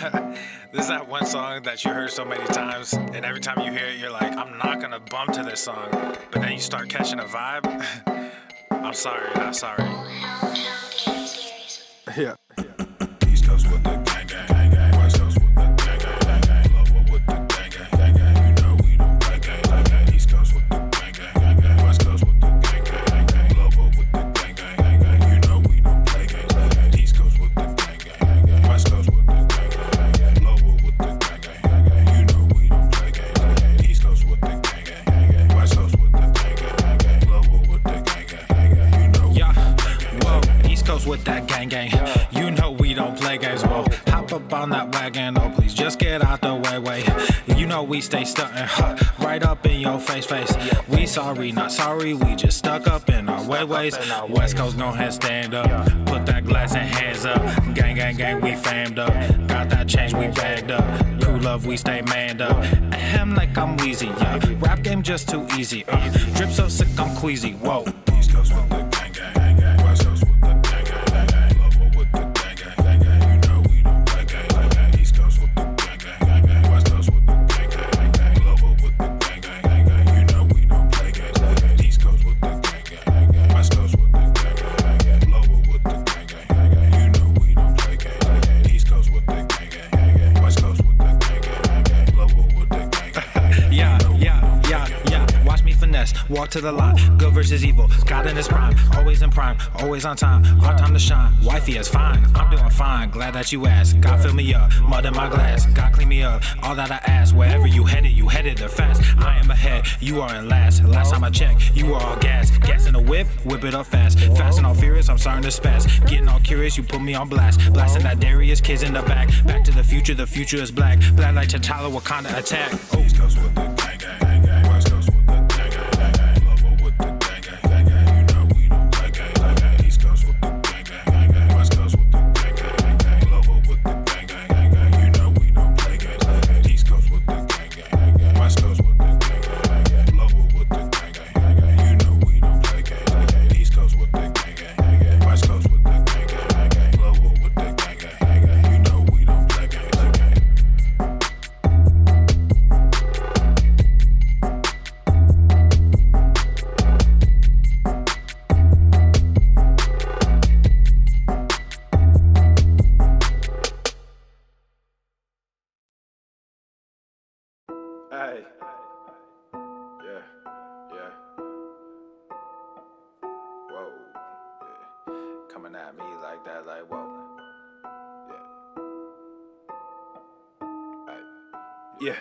This is that one song that you heard so many times, and every time you hear it, you're like, I'm not gonna bump to this song. But then you start catching a vibe. I'm sorry, not sorry. Yeah. East Coast with the gang gang, West Coast with the gang gang, Lower with the gang gang, you know we don't play gang. East Coast with the gang gang, West Coast with the gang gang, Lower with the gang gang, you know we don't play gang. East Coast with the gang gang, West Coast with the gang gang, Lower with the gang gang, you know we don't play gang. East Coast with the gang gang, West Coast with the gang gang, Lower with the gang gang, you know. Yeah, whoa, East Coast with that gang gang. You know we don't play games, whoa. Hop up on that wagon, oh please just get out the way. You know we stay stuntin', right up in your face. We sorry, not sorry, we just stuck up in our ways. West Coast gon' ahead, stand up, put that glass and hands up. Gang, we famed up, got that change, we bagged up. Crew love, we stay manned up. Ahem like I'm wheezy, yeah. Rap game just too easy, drip so sick I'm queasy, whoa. East Coast with the gang gang, West Coast with the gang gang, Lower with the gang gang, you know we don't play gang. East Coast with the gang gang, West Coast with the gang gang, Lower with the gang gang, you know we don't play gang. East Coast with the gang gang, West Coast with the gang gang, Lower with the gang gang, you know we don't play gang. East Coast with the gang gang, West Coast with the gang gang, Lower with the gang gang. Yeah. Watch me finesse, walk to the line. Good versus evil, God in his prime. Always in prime, always on time. Hard time to shine, wifey is fine. I'm doing fine, glad that you asked. God fill me up, mud in my glass. God clean me up, all that I ask. Wherever you headed there fast. I am ahead, you are in last. Last time I checked, you were all gas. Gas in the whip it up fast. Fast and all furious, I'm starting to spaz. Getting all curious, you put me on blast. Blasting that Darius, kids in the back. Back to the future is black. Black like T'Challa, Wakanda attack. East Coast with the gang gang, West Coast with the gang gang, Lower with the gang gang, you know we don't play gang. East Coast with the gang gang, West Coast with the gang gang, Lower with the gang gang, you know we don't play gang. East Coast with the gang gang, West Coast with the gang gang, Lower with the gang gang, you know we don't play gang. East Coast with the gang gang, West Coast with the gang gang, Lower with the gang gang, you know we don't play gang. Hey, yeah, whoa, yeah. Coming at me like that, like whoa, yeah.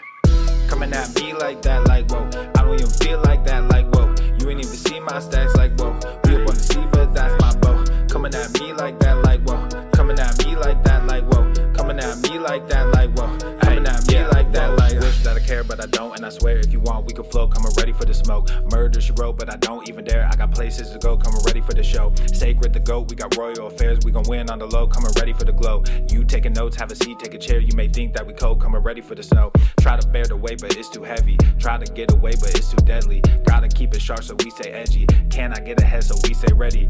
Coming at me like that, like whoa. I don't even feel like that, like whoa. You ain't even see my stacks, like whoa. We up on the sea, but that's my bow. Coming at me like that, like whoa. Coming at me like that, like whoa. Coming at me like that, like whoa. Coming at me like that, like wish that I care, but I don't. And I swear, if you want, we can flow. Coming ready for the smoke. Murder she wrote, but I don't even dare. I got places to go. Coming ready for the show. Sacred the goat. We got royal affairs. We gon' win on the low. Coming ready for the glow. You taking notes, have a seat, take a chair. You may think that we cold. Coming ready for the snow. Try to bear the weight, but it's too heavy. Try to get away, but it's too deadly. Gotta keep it sharp, so we stay edgy. Can I get ahead, so we stay ready?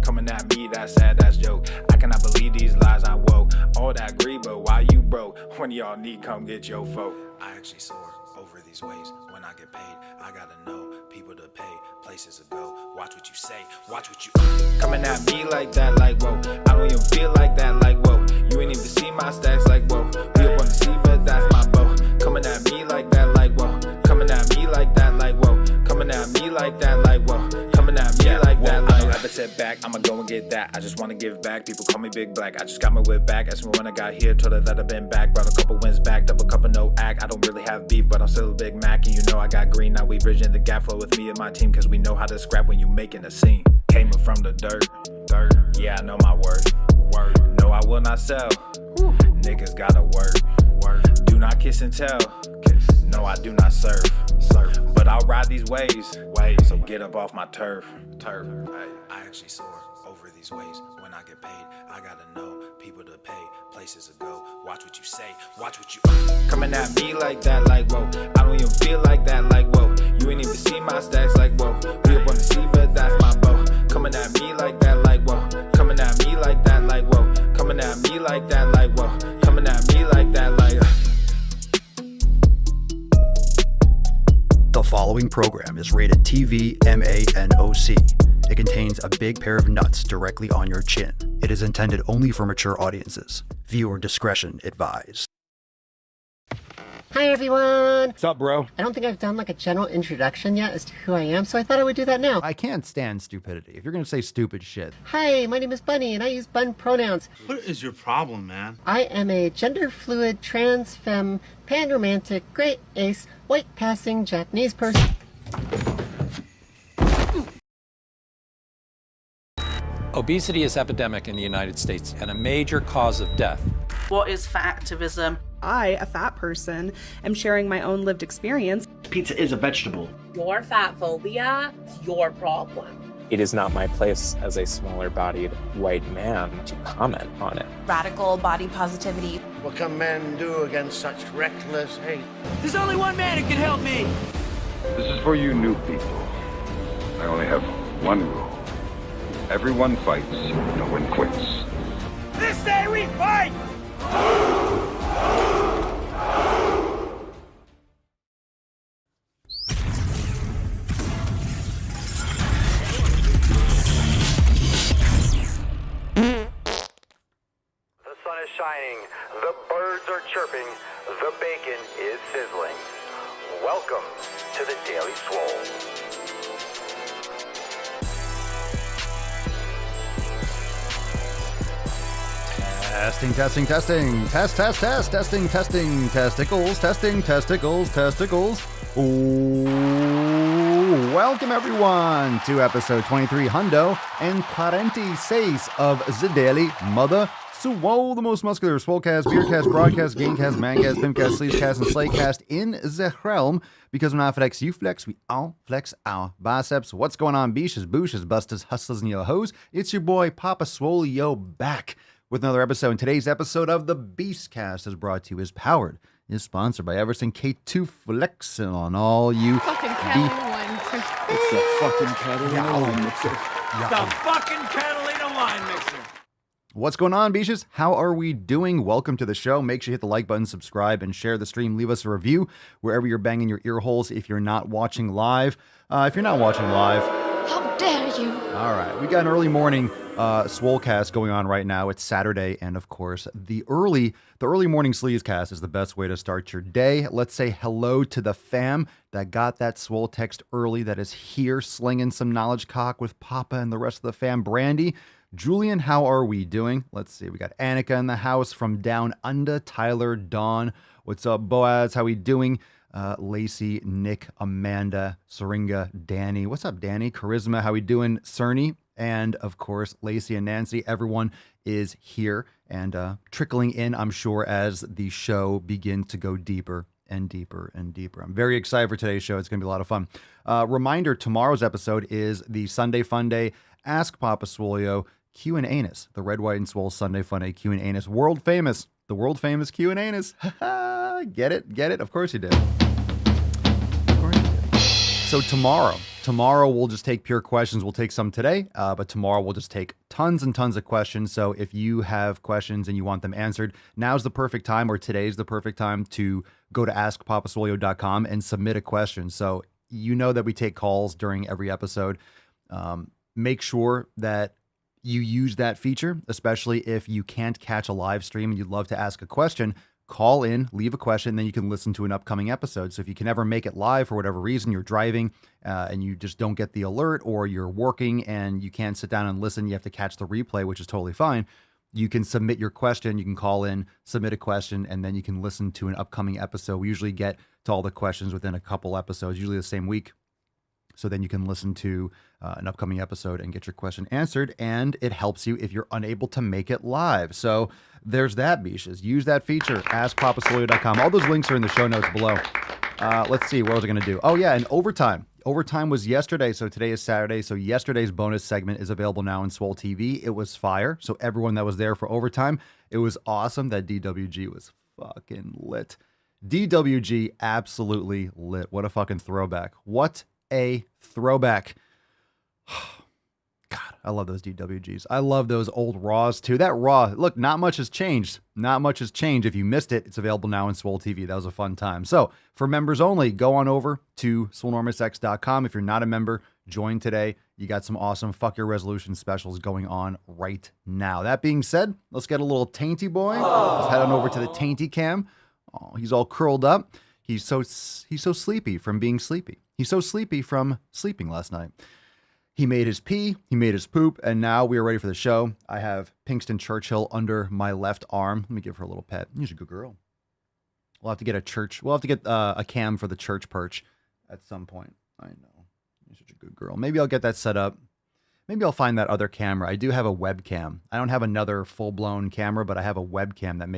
Coming at me, that sad, that's joke. I cannot believe these lies, I'm woke. All that greed, but why you broke? When y'all need, come get your folk. I actually soar over these waves. When I get paid, I gotta know people to pay, places to go. Watch what you say, watch what you coming at me like that, like whoa. I don't even feel like that, like whoa. You ain't even see my stacks, like whoa. We up on the sea, but that's my bow. Coming at me like that, like whoa. Coming at me like that, like whoa. Coming at me like that, like whoa. Coming at me like that, like I sit back, I'ma go and get that. I just wanna give back, people call me Big Black. I just got my whip back, asked me when I got here, told her that I've been back. Brought a couple wins back, double cup of no act. I don't really have beef, but I'm still a Big Mac. And you know I got green, now we bridging the gap. Flow with me and my team, cause we know how to scrap when you making a scene. Came up from the dirt, yeah I know my worth. No I will not sell, niggas gotta work. Do not kiss and tell, no I do not serve. But I'll ride these waves, so get up off my turf. I actually soar over these waves. When I get paid, I gotta know people to pay, places to go. Watch what you say, watch what you coming at me like that, like whoa. I don't even feel like that, like whoa. You ain't even see my stacks, like whoa. We up on the sea, but that's my bow. Coming at me like that, like whoa. Coming at me like that, like whoa. Coming at me like that, like whoa. Coming at me like program is rated TV MANOC. It contains a big pair of nuts directly on your chin. It is intended only for mature audiences. Viewer discretion advised. Hi everyone! What's up, bro? I don't think I've done like a general introduction yet as to who I am, so I thought I would do that now. I can't stand stupidity. If you're gonna say stupid shit. Hi, my name is Bunny and I use bun pronouns. What is your problem, man? I am a gender fluid, trans, femme, pan-romantic, great ace, white passing Japanese person. Obesity is epidemic in the United States and a major cause of death. What is fat activism? I, a fat person, am sharing my own lived experience. Pizza is a vegetable. Your fat phobia is your problem. It is not my place as a smaller-bodied white man to comment on it. Radical body positivity. What can men do against such reckless hate? There's only one man who can help me. This is for you new people. I only have one rule. Everyone fights, no one quits. This day we fight! Shining, the birds are chirping, the bacon is sizzling. Welcome to the Daily Swole. Testing. Testicles. Ooh, welcome everyone to episode 23 Hundo and 46 of the Daily Mother Swole, the most muscular Swolecast, Beercast, Broadcast, Gamecast, Mancast, Pimpcast, Sleevecast, and Slaycast in the realm. Because when I flex, you flex, we all flex our biceps. What's going on, beaches, booshes, busters, hustlers, and yo hoes? It's your boy, Papa Swole, yo, back with another episode. And today's episode of the Beastcast is brought to you, is powered, is sponsored by Everson K2 Flexing on all you fucking Catalina wine mixer. It's the fucking Catalina wine mixer. The fucking Catalina wine mixer. What's going on, beaches? How are we doing? Welcome to the show. Make sure you hit the like button, subscribe, and share the stream. Leave us a review wherever you're banging your ear holes if you're not watching live. If you're not watching live, how dare you? All right, we got an early morning Swolecast going on right now. It's Saturday, and of course, the early morning Sleezecast is the best way to start your day. Let's say hello to the fam that got that Swole text early, that is here slinging some knowledge cock with Papa and the rest of the fam. Brandy, Julian, how are we doing? Let's see. We got Annika in the house from down under. Tyler, Dawn. What's up, Boaz? How we doing? Lacey, Nick, Amanda, Syringa, Danny. What's up, Danny? Charisma, how we doing? Cerny, and of course, Lacey and Nancy. Everyone is here and trickling in, I'm sure, as the show begins to go deeper and deeper and deeper. I'm very excited for today's show. It's going to be a lot of fun. Reminder, tomorrow's episode is the Sunday Fun Day Ask Papa Swolio Q and Anus, the Red, White, and Swole Sunday Fun Day Q and Anus, the world famous Q and Anus. Get it? Of course you did. So tomorrow we'll just take pure questions. We'll take some today, but tomorrow we'll just take tons and tons of questions. So if you have questions and you want them answered, now's the perfect time, or today's the perfect time to go to askpapaswolio.com and submit a question. So you know that we take calls during every episode. Make sure that you use that feature, especially if you can't catch a live stream and you'd love to ask a question. Call in, leave a question, then you can listen to an upcoming episode. So if you can ever make it live for whatever reason, you're driving and you just don't get the alert, or you're working and you can't sit down and listen, you have to catch the replay, which is totally fine. You can submit your question, you can call in, submit a question, and then you can listen to an upcoming episode. We usually get to all the questions within a couple episodes, usually the same week. So then you can listen to an upcoming episode and get your question answered, and it helps you if you're unable to make it live. So there's that, beaches. Use that feature, askpapaswolio.com. All those links are in the show notes below. Let's see, what was I going to do? Oh, yeah, and overtime. Overtime was yesterday, so today is Saturday. So yesterday's bonus segment is available now in Swole TV. It was fire. So everyone that was there for overtime, it was awesome. That DWG was fucking lit. DWG absolutely lit. What a fucking throwback. What a throwback. God, I love those DWGs. I love those old Raws too. That Raw, look, not much has changed. Not much has changed. If you missed it, it's available now in Swole TV. That was a fun time. So for members only, go on over to swolenormousx.com. If you're not a member, join today. You got some awesome Fuck Your Resolution specials going on right now. That being said, let's get a little tainty boy. Let's head on over to the tainty cam. Oh, he's all curled up. He's so sleepy from being sleepy. He's so sleepy from sleeping last night. He made his pee, he made his poop, and now we are ready for the show. I have Pinkston Churchill under my left arm. Let me give her a little pet. She's a good girl. We'll have to get a cam for the church perch at some point. I know. You're such a good girl. Maybe I'll get that set up. Maybe I'll find that other camera. I do have a webcam. I don't have another full-blown camera, but I have a webcam that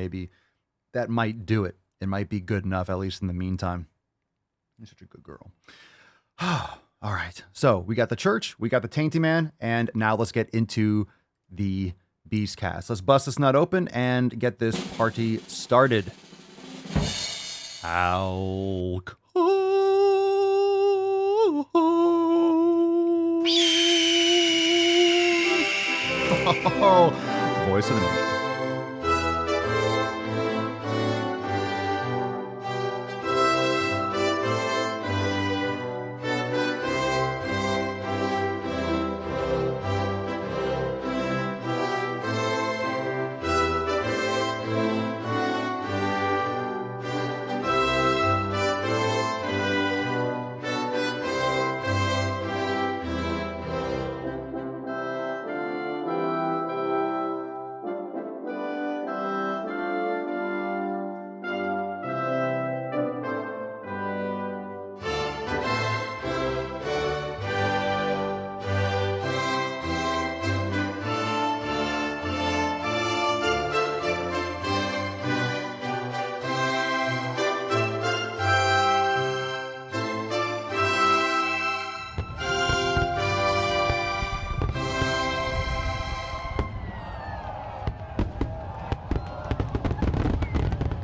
might do it. It might be good enough, at least in the meantime. You're such a good girl. All right. So we got the church, we got the tainty man, and now let's get into the Beast Cast. Let's bust this nut open and get this party started. Alcohol. Oh, voice of an angel.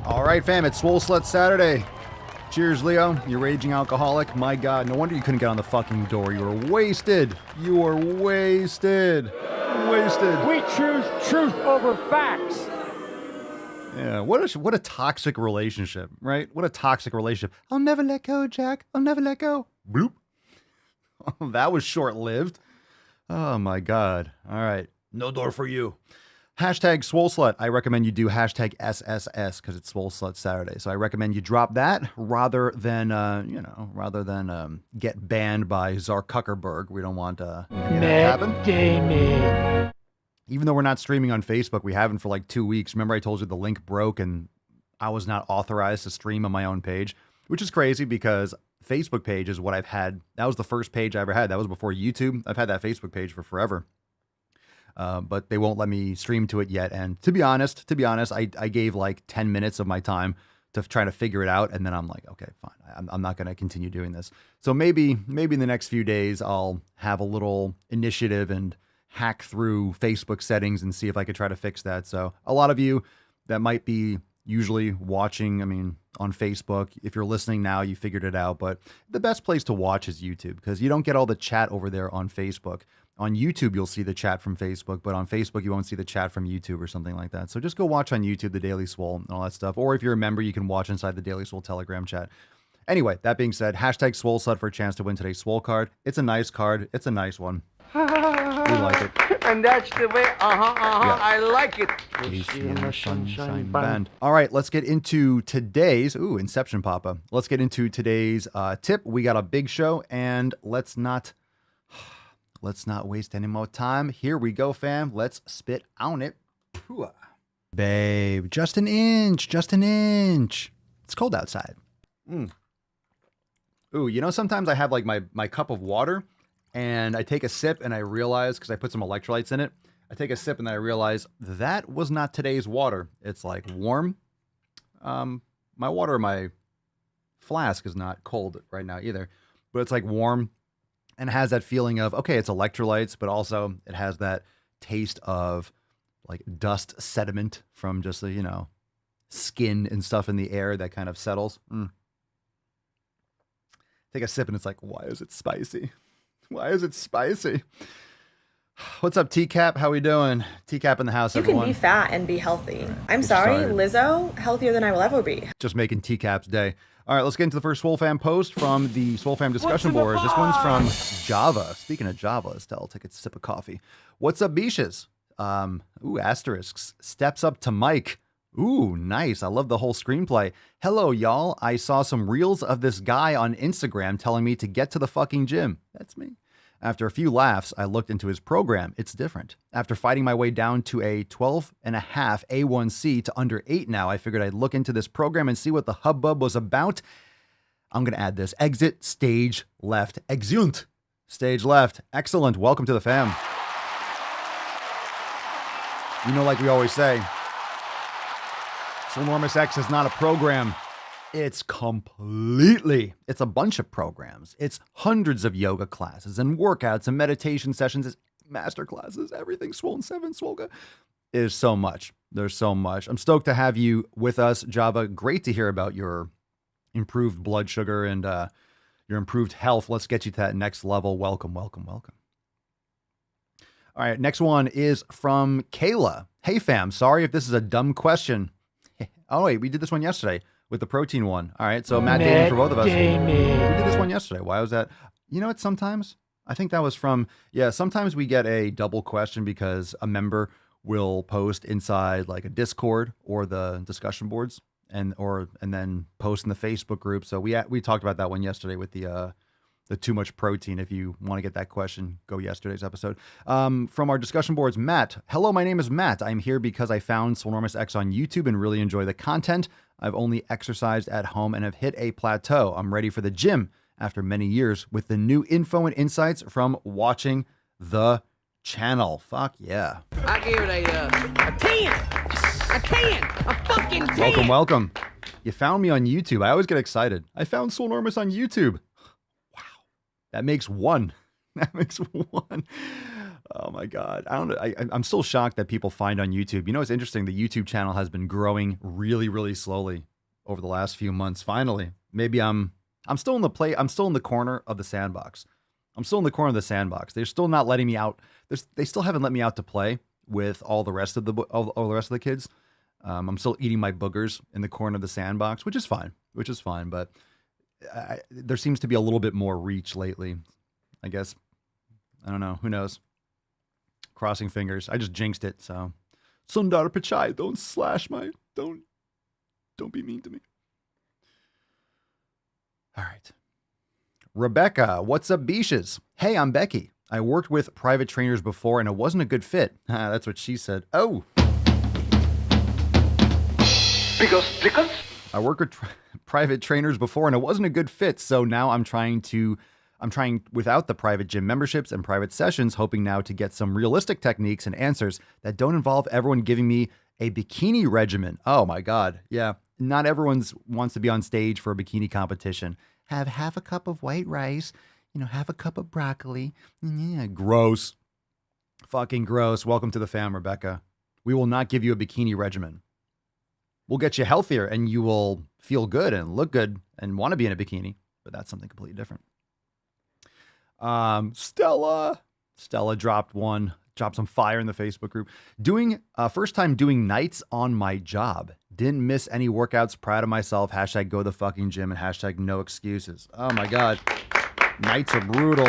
All right, fam, it's Swole Slut Saturday. Cheers, Leo. You raging alcoholic. My God, no wonder you couldn't get on the fucking door. You were wasted. You were wasted. Wasted. We choose truth over facts. Yeah, what a toxic relationship, right? What a toxic relationship. I'll never let go, Jack. I'll never let go. Bloop. That was short-lived. Oh, my God. All right. No door for you. Hashtag Swole Slut. I recommend you do hashtag SSS because it's Swole Slut Saturday. So I recommend you drop that rather than get banned by Zark Zuckerberg. We don't want any of that to happen. Even though we're not streaming on Facebook, we haven't for like 2 weeks. Remember I told you the link broke and I was not authorized to stream on my own page, which is crazy because Facebook page is what I've had. That was the first page I ever had. That was before YouTube. I've had that Facebook page for forever. But they won't let me stream to it yet. And to be honest, I gave like 10 minutes of my time to try to figure it out. And then I'm like, okay, fine. I'm not going to continue doing this. So maybe in the next few days, I'll have a little initiative and hack through Facebook settings and see if I could try to fix that. So a lot of you that might be usually watching, on Facebook, if you're listening now, you figured it out. But the best place to watch is YouTube because you don't get all the chat over there on Facebook. On YouTube, you'll see the chat from Facebook, but on Facebook, you won't see the chat from YouTube or something like that. So just go watch on YouTube, The Daily Swole, and all that stuff. Or if you're a member, you can watch inside the Daily Swole Telegram chat. Anyway, that being said, hashtag Swole Slut for a chance to win today's Swole card. It's a nice card. It's a nice one. We like it. And that's the way, Yeah. I like it. Sunshine Band. All right, let's get into today's, Inception Papa. Let's get into today's tip. We got a big show, and let's not waste any more time. Here we go, fam. Let's spit on it. Hooah. Babe, just an inch. It's cold outside. Ooh, sometimes I have like my cup of water and I take a sip and I realize, because I put some electrolytes in it, I take a sip and then I realize that was not today's water. It's like warm. My water in my flask is not cold right now either, but it's like warm. And it has that feeling of, okay, it's electrolytes, but also it has that taste of like dust sediment from just, skin and stuff in the air that kind of settles. Take a sip and it's like, why is it spicy? Why is it spicy? What's up, TCAP? How we doing? TCAP in the house, You everyone. can be fat and be healthy. I'm Get sorry, started. Lizzo, healthier than I will ever be. Just making TCAP's day. All right, let's get into the first Swole Fam post from the Swole Fam discussion boards. This one's from Java. Speaking of Java, Estelle, take a sip of coffee. What's up, Beaches? Asterisks. Steps up to Mike. Ooh, nice. I love the whole screenplay. Hello, y'all. I saw some reels of this guy on Instagram telling me to get to the fucking gym. That's me. After a few laughs, I looked into his program. It's different. After fighting my way down to a 12.5 A1C to under 8 now, I figured I'd look into this program and see what the hubbub was about. I'm going to add this. Exit stage left. Exeunt. Stage left. Excellent. Welcome to the fam. You know, like we always say, Enormous X is not a program. It's a bunch of programs. It's hundreds of yoga classes and workouts and meditation sessions, it's master classes, everything. Swole 7, Swolga. Is so much. There's so much. I'm stoked to have you with us, Java. Great to hear about your improved blood sugar and your improved health. Let's get you to that next level. Welcome, welcome, welcome. All right, next one is from Kayla. Hey, fam, sorry if this is a dumb question. Oh, wait, we did this one yesterday with the protein one. All right, so Matt Damon for both of us. We did this one yesterday. Why was that? You know what, sometimes, I think that was from, sometimes we get a double question because a member will post inside like a Discord or the discussion boards and then post in the Facebook group. So we talked about that one yesterday with the too much protein. If you want to get that question, go yesterday's episode. From our discussion boards, Matt. Hello, my name is Matt. I'm here because I found Swolenormous X on YouTube and really enjoy the content. I've only exercised at home and have hit a plateau. I'm ready for the gym after many years with the new info and insights from watching the channel. Fuck yeah. I give it a 10. A 10. A fucking 10. Welcome, welcome. You found me on YouTube. I always get excited. I found Swolenormous on YouTube. That makes one. That makes one. Oh my God. I don't know. I'm still shocked that people find on YouTube. You know, it's interesting. The YouTube channel has been growing really, really slowly over the last few months. Finally, maybe I'm still in the corner of the sandbox. I'm still in the corner of the sandbox. They're still not letting me out. They still haven't let me out to play with all the rest of the kids. I'm still eating my boogers in the corner of the sandbox, which is fine. But there seems to be a little bit more reach lately, I guess. I don't know. Who knows? Crossing fingers. I just jinxed it. So, Sundar Pichai, don't be mean to me. All right. Rebecca, what's up, Beaches? Hey, I'm Becky. I worked with private trainers before and it wasn't a good fit. That's what she said. Oh. Because. I worked with private trainers before and it wasn't a good fit. So now I'm trying without the private gym memberships and private sessions, hoping now to get some realistic techniques and answers that don't involve everyone giving me a bikini regimen. Oh my God. Yeah. Not everyone wants to be on stage for a bikini competition. Have half a cup of white rice, half a cup of broccoli. Yeah, gross. Fucking gross. Welcome to the fam, Rebecca. We will not give you a bikini regimen. We'll get you healthier and you will feel good and look good and want to be in a bikini, but that's something completely different. Stella dropped some fire in the Facebook group. First time doing nights on my job. Didn't miss any workouts. Proud of myself. # go the fucking gym and # no excuses. Oh my God. Nights are brutal.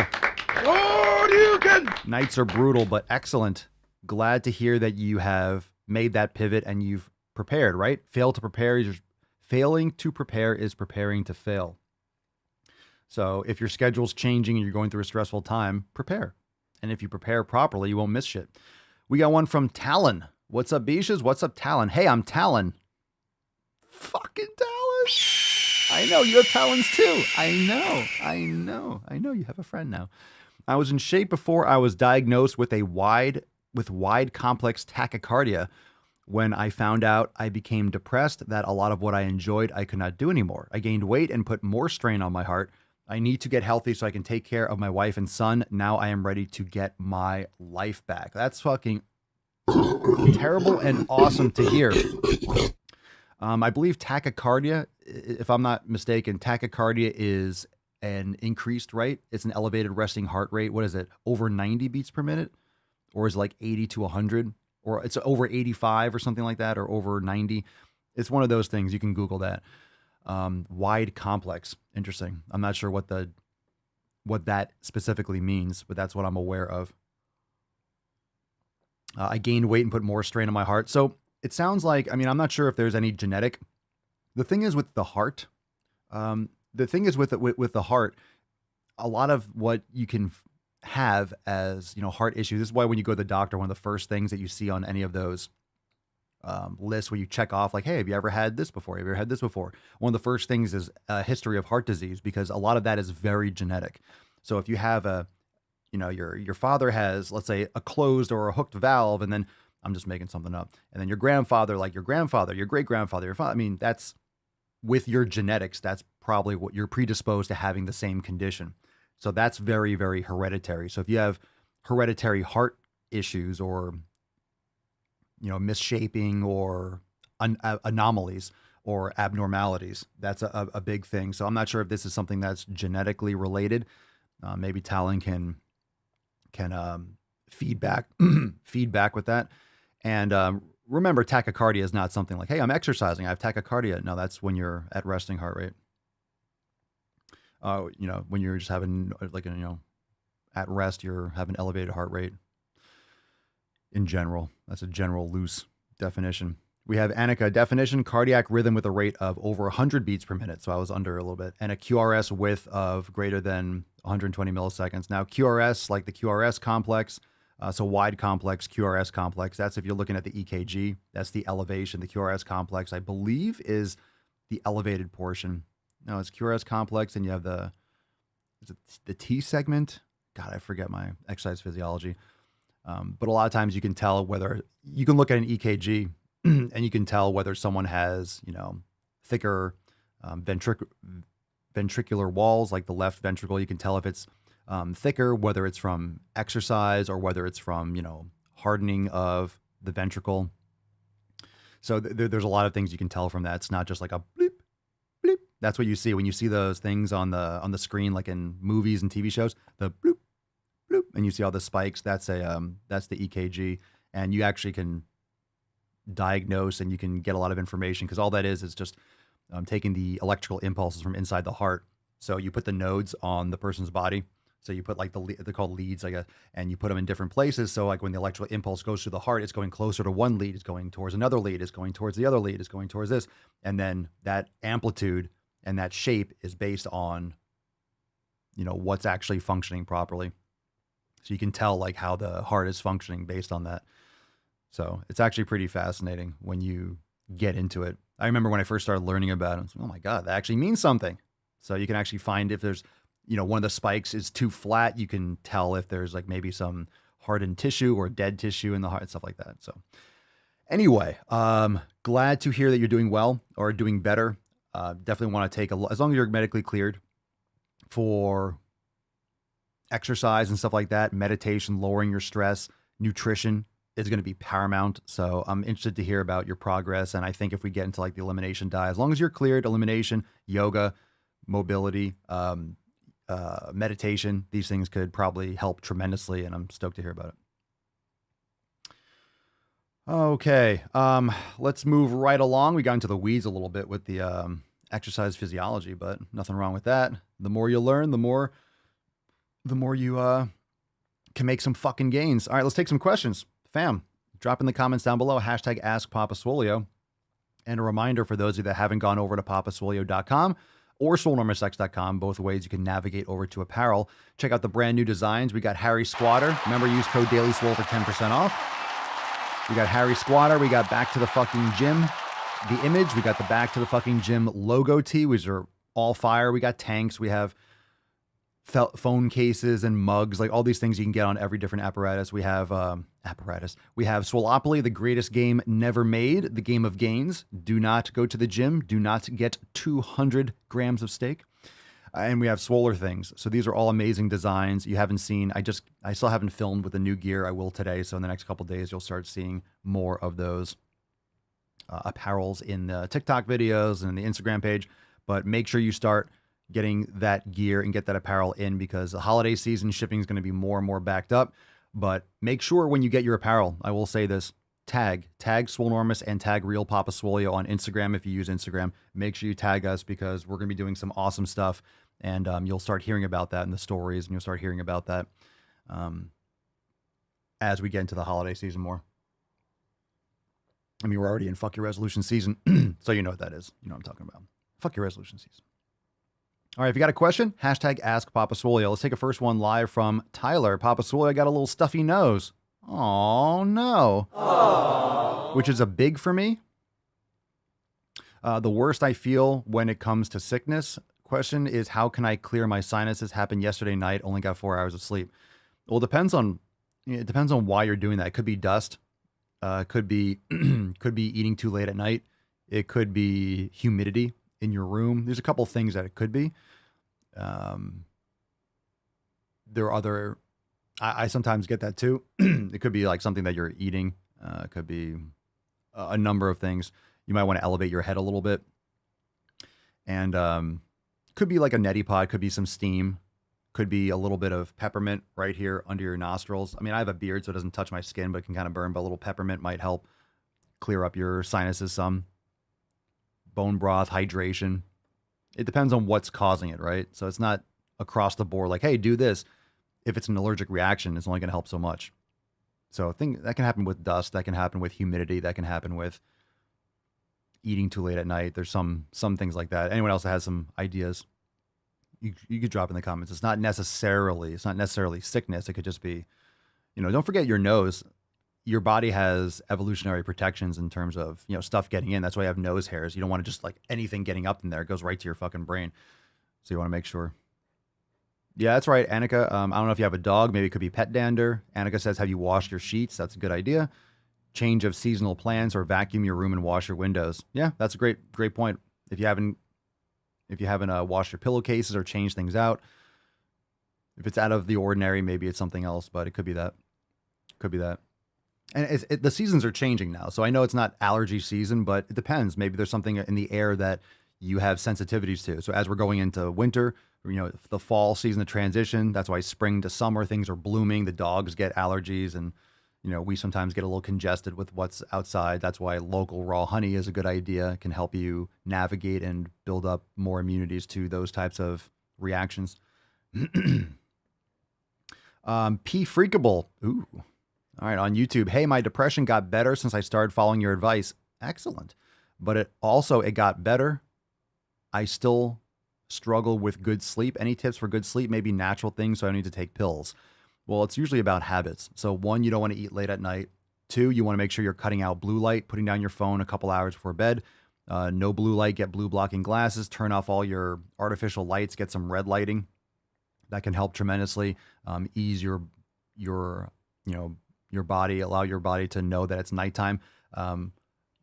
Nights are brutal, but excellent. Glad to hear that you have made that pivot and you've prepared, right? Failing to prepare is preparing to fail. So if your schedule's changing and you're going through a stressful time, prepare. And if you prepare properly, you won't miss shit. We got one from Talon. What's up, Beaches? What's up, Talon? Hey, I'm Talon. Fucking Talon. I know, you have talons too. I know you have a friend now. I was in shape before I was diagnosed with wide complex tachycardia. When I found out, I became depressed that a lot of what I enjoyed, I could not do anymore. I gained weight and put more strain on my heart. I need to get healthy so I can take care of my wife and son. Now I am ready to get my life back. That's fucking terrible and awesome to hear. I believe tachycardia, if I'm not mistaken, tachycardia is an increased rate. It's an elevated resting heart rate. What is it? Over 90 beats per minute? or is it like 80 to 100, or it's over 85 or something like that, or over 90. It's one of those things. You can Google that. Wide complex. Interesting. I'm not sure what that specifically means, but that's what I'm aware of. I gained weight and put more strain on my heart. So it sounds like, I mean, I'm not sure if there's any genetic. The thing is with the heart, with the heart, a lot of what you can have as, heart issues. This is why when you go to the doctor, one of the first things that you see on any of those lists where you check off like, hey, have you ever had this before? Have you ever had this before? One of the first things is a history of heart disease, because a lot of that is very genetic. So if you have your father has, let's say, a closed or a hooked valve, and then I'm just making something up, and then your grandfather, like your grandfather, your great grandfather, your father, I mean, that's with your genetics, that's probably what you're predisposed to having the same condition. So that's very, very hereditary. So if you have hereditary heart issues or, misshaping or anomalies or abnormalities, that's a big thing. So I'm not sure if this is something that's genetically related. Maybe Talon can feedback with that. And remember, tachycardia is not something like, hey, I'm exercising, I have tachycardia. No, that's when you're at resting heart rate. When you're just having at rest, you're having elevated heart rate in general. That's a general loose definition. We have Annika definition: cardiac rhythm with a rate of over 100 beats per minute. So I was under a little bit. And a QRS width of greater than 120 milliseconds. Now QRS, like the QRS complex, so wide complex, QRS complex, that's if you're looking at the EKG, that's the elevation. The QRS complex, I believe, is the elevated portion. No, it's QRS complex, and you have the T segment. God, I forget my exercise physiology. But a lot of times you can tell whether, you can look at an EKG and you can tell whether someone has, thicker ventricular walls, like the left ventricle. You can tell if it's thicker, whether it's from exercise or whether it's from, hardening of the ventricle. So there's a lot of things you can tell from that. It's not just like a bleep. That's what you see when you see those things on the screen, like in movies and TV shows, the bloop, bloop, and you see all the spikes. That's the EKG, and you actually can diagnose and you can get a lot of information, because all that is just taking the electrical impulses from inside the heart. So you put the nodes on the person's body. So you put like they're called leads, I guess, and you put them in different places. So like when the electrical impulse goes through the heart, it's going closer to one lead, it's going towards another lead, it's going towards the other lead, it's going towards this, and then that amplitude and that shape is based on, what's actually functioning properly. So you can tell like how the heart is functioning based on that. So it's actually pretty fascinating when you get into it. I remember when I first started learning about it, I was like, oh my God, that actually means something. So you can actually find if there's, one of the spikes is too flat, you can tell if there's like maybe some hardened tissue or dead tissue in the heart, stuff like that. So anyway, glad to hear that you're doing well or doing better. Definitely want to take as long as you're medically cleared for exercise and stuff like that, meditation, lowering your stress, nutrition is going to be paramount. So I'm interested to hear about your progress. And I think if we get into like the elimination diet, as long as you're cleared, elimination, yoga, mobility, meditation, these things could probably help tremendously. And I'm stoked to hear about it. Okay. Let's move right along. We got into the weeds a little bit with the exercise physiology, but nothing wrong with that. The more you learn, the more you can make some fucking gains. All right, let's take some questions. Fam, drop in the comments down below, hashtag #AskPapaSwolio. And a reminder for those of you that haven't gone over to papaswolio.com or swolenormousx.com, both ways you can navigate over to Apparel. Check out the brand new designs. We got Harry Squatter. Remember, use code DailySwole for 10% off. We got Harry Squatter. We got Back to the Fucking Gym, the image. We got the Back to the Fucking Gym logo tee, which are all fire. We got tanks. We have phone cases and mugs, like all these things you can get on every different apparatus. We have We have Swoleopoly, the greatest game never made, the game of gains. Do not go to the gym. Do not get 200 grams of steak. And we have Swoler things. So these are all amazing designs you haven't seen. I still haven't filmed with the new gear. I will today. So in the next couple of days, you'll start seeing more of those apparels in the TikTok videos and the Instagram page. But make sure you start getting that gear and get that apparel in, because the holiday season shipping is going to be more and more backed up. But make sure when you get your apparel, I will say this, tag Swolenormous and tag Real Papa Swolio on Instagram if you use Instagram. Make sure you tag us because we're going to be doing some awesome stuff. And you'll start hearing about that in the stories, and you'll start hearing about that as we get into the holiday season more. I mean, we're already in fuck your resolution season, so you know what that is. You know what I'm talking about. Fuck your resolution season. All right, if you got a question, hashtag Ask Papa Swolio. Let's take a first one live from Tyler. Papa Swolio got a little stuffy nose. Oh, no. Aww. Which is a big for me. The worst I feel when it comes to sickness. Question is, how can I clear my sinuses? Happened yesterday night. Only got 4 hours of sleep. Well, it depends on why you're doing that. It could be dust. Could be eating too late at night. It could be humidity in your room. There's a couple of things that it could be. There are other. I sometimes get that too. It could be like something that you're eating. It could be a number of things. You might want to elevate your head a little bit, and could be like a neti pot. Could be some steam. Could be a little bit of peppermint right here under your nostrils. I mean, I have a beard, so it doesn't touch my skin, but it can kind of burn. But a little peppermint might help clear up your sinuses some. Bone broth, hydration. It depends on what's causing it, right? So it's not across the board like, hey, do this. If it's an allergic reaction, it's only going to help so much. So I think that can happen with dust. That can happen with humidity. That can happen with eating too late at night. There's some things like that. Anyone else that has some ideas, you could drop in the comments. It's not necessarily sickness. It could just be, don't forget your nose. Your body has evolutionary protections in terms of, stuff getting in. That's why you have nose hairs. You don't want to just like anything getting up in there. It goes right to your fucking brain. So you want to make sure. Yeah, that's right, Annika. I don't know if you have a dog. Maybe it could be pet dander. Annika says, have you washed your sheets? That's a good idea. Change of seasonal plans or vacuum your room and wash your windows. Yeah, that's a great point. If you haven't washed your pillowcases or changed things out, if it's out of the ordinary, maybe it's something else, but it could be that. And the seasons are changing now. So I know it's not allergy season, but it depends. Maybe there's something in the air that you have sensitivities to. So as we're going into winter, the fall season, the transition, that's why spring to summer, things are blooming. The dogs get allergies and, we sometimes get a little congested with what's outside. That's why local raw honey is a good idea. It can help you navigate and build up more immunities to those types of reactions. P Freakable. Ooh. All right, on YouTube. Hey, my depression got better since I started following your advice. Excellent. But it got better. I still struggle with good sleep. Any tips for good sleep? Maybe natural things, so I don't need to take pills. Well, it's usually about habits. So 1, you don't want to eat late at night. 2, you want to make sure you're cutting out blue light, putting down your phone a couple hours before bed. No blue light, get blue blocking glasses, turn off all your artificial lights, get some red lighting. That can help tremendously. Ease your body, allow your body to know that it's nighttime.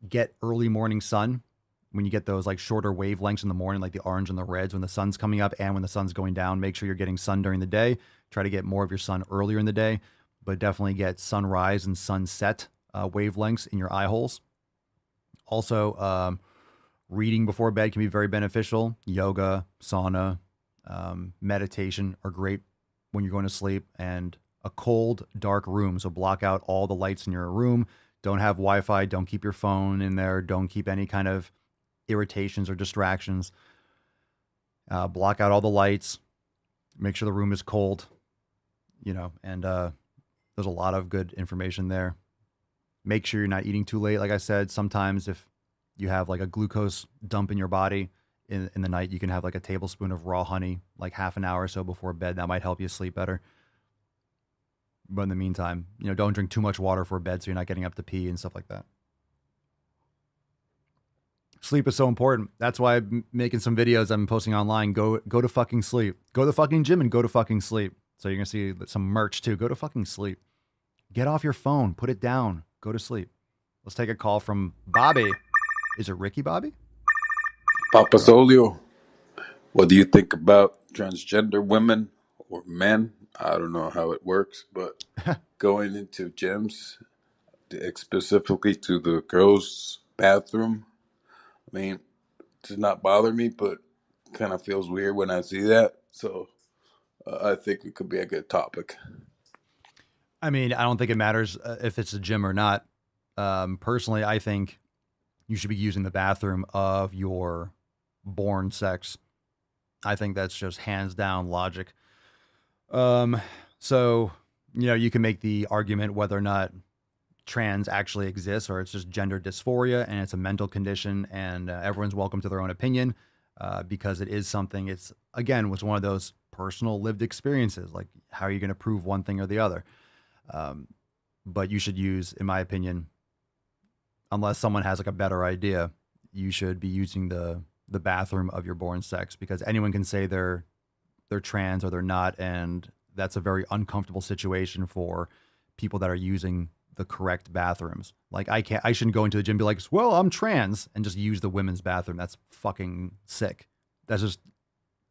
Get early morning sun. When you get those like shorter wavelengths in the morning, like the orange and the reds, when the sun's coming up and when the sun's going down, make sure you're getting sun during the day. Try to get more of your sun earlier in the day, but definitely get sunrise and sunset wavelengths in your eye holes. Also, reading before bed can be very beneficial. Yoga, sauna, meditation are great when you're going to sleep. And a cold, dark room. So block out all the lights in your room. Don't have Wi-Fi. Don't keep your phone in there. Don't keep any kind of irritations or distractions. Block out all the lights. Make sure the room is cold. And there's a lot of good information there. Make sure you're not eating too late. Like I said, sometimes if you have like a glucose dump in your body in the night, you can have like a tablespoon of raw honey, like half an hour or so before bed. That might help you sleep better. But in the meantime, don't drink too much water for bed so you're not getting up to pee and stuff like that. Sleep is so important. That's why I'm making some videos I'm posting online. Go to fucking sleep. Go to the fucking gym and go to fucking sleep. So you're going to see some merch too. Go to fucking sleep. Get off your phone. Put it down. Go to sleep. Let's take a call from Bobby. Is it Ricky Bobby? Papa Solio, what do you think about transgender women or men? I don't know how it works, but going into gyms, specifically to the girls' bathroom, I mean, it does not bother me, but kind of feels weird when I see that. So I think it could be a good topic. I mean, I don't think it matters if it's a gym or not. Personally, I think you should be using the bathroom of your born sex. I think that's just hands down logic. So, you can make the argument whether or not trans actually exists or it's just gender dysphoria and it's a mental condition, and everyone's welcome to their own opinion because it is something. It's, again, was one of those personal lived experiences. Like, how are you going to prove one thing or the other? But you should use, in my opinion, unless someone has like a better idea, you should be using the bathroom of your born sex, because anyone can say they're trans or they're not, and that's a very uncomfortable situation for people that are using the correct bathrooms. Like, I shouldn't go into the gym and be like, well, I'm trans, and just use the women's bathroom. That's fucking sick. That's just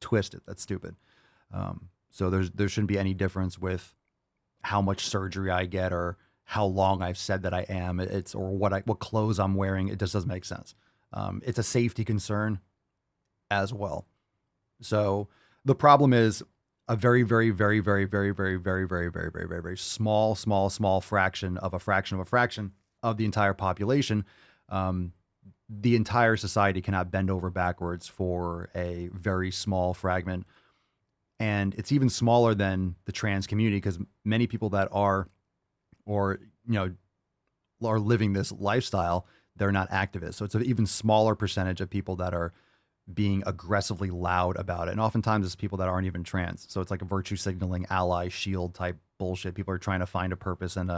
twisted. That's stupid. So there shouldn't be any difference with how much surgery I get or how long I've said that I am. Or what clothes I'm wearing. It just doesn't make sense. It's a safety concern as well. So the problem is a very, very, very, very, very, very, very, very, very, very, very, very small fraction of a fraction of the entire population. The entire society cannot bend over backwards for a very small fragment. And it's even smaller than the trans community, because many people that are living this lifestyle, they're not activists. So it's an even smaller percentage of people that are being aggressively loud about it. And oftentimes it's people that aren't even trans. So it's like a virtue signaling ally shield type bullshit. People are trying to find a purpose and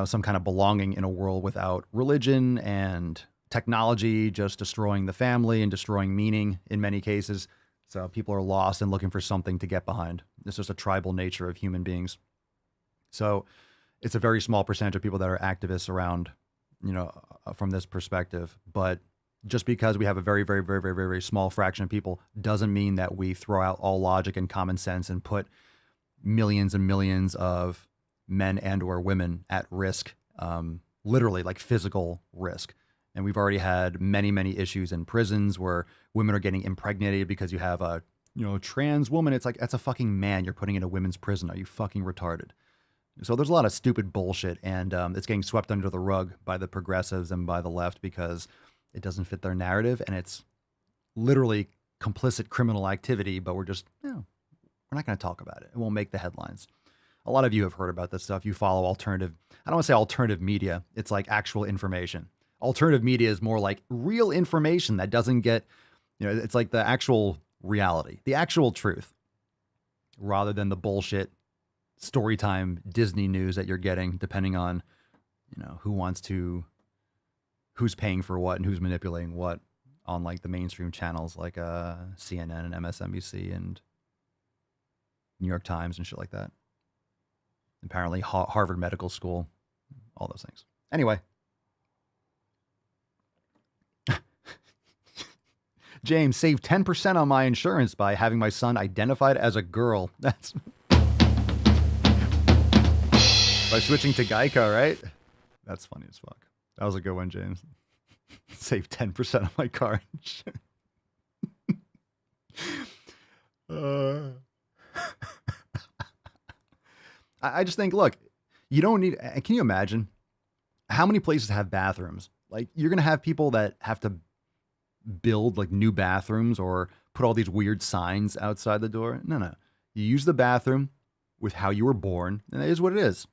some kind of belonging in a world without religion and technology, just destroying the family and destroying meaning in many cases. So people are lost and looking for something to get behind. It's just a tribal nature of human beings. So it's a very small percentage of people that are activists around, from this perspective. But just because we have a very, very, very, very, very, very small fraction of people doesn't mean that we throw out all logic and common sense and put millions and millions of men and or women at risk, literally like physical risk. And we've already had many, many issues in prisons where women are getting impregnated because you have a, trans woman. It's like, that's a fucking man you're putting in a women's prison. Are you fucking retarded? So there's a lot of stupid bullshit, and it's getting swept under the rug by the progressives and by the left because it doesn't fit their narrative, and it's literally complicit criminal activity, but we're not going to talk about it. It won't make the headlines. A lot of you have heard about this stuff. You follow alternative, I don't want to say alternative media. It's like actual information. Alternative media is more like real information that doesn't get, it's like the actual reality, the actual truth, rather than the bullshit storytime Disney news that you're getting, depending on, who's paying for what and who's manipulating what on like the mainstream channels like CNN and MSNBC and New York Times and shit like that. Apparently Harvard Medical School, all those things. Anyway. James, save 10% on my insurance by having my son identified as a girl. That's by switching to Geico, right? That's funny as fuck. That was a good one, James. Save 10% on my car insurance. I just think, look, you don't need, can you imagine how many places have bathrooms? Like, you're going to have people that have to build like new bathrooms or put all these weird signs outside the door. No. You use the bathroom with how you were born, and it is what it is.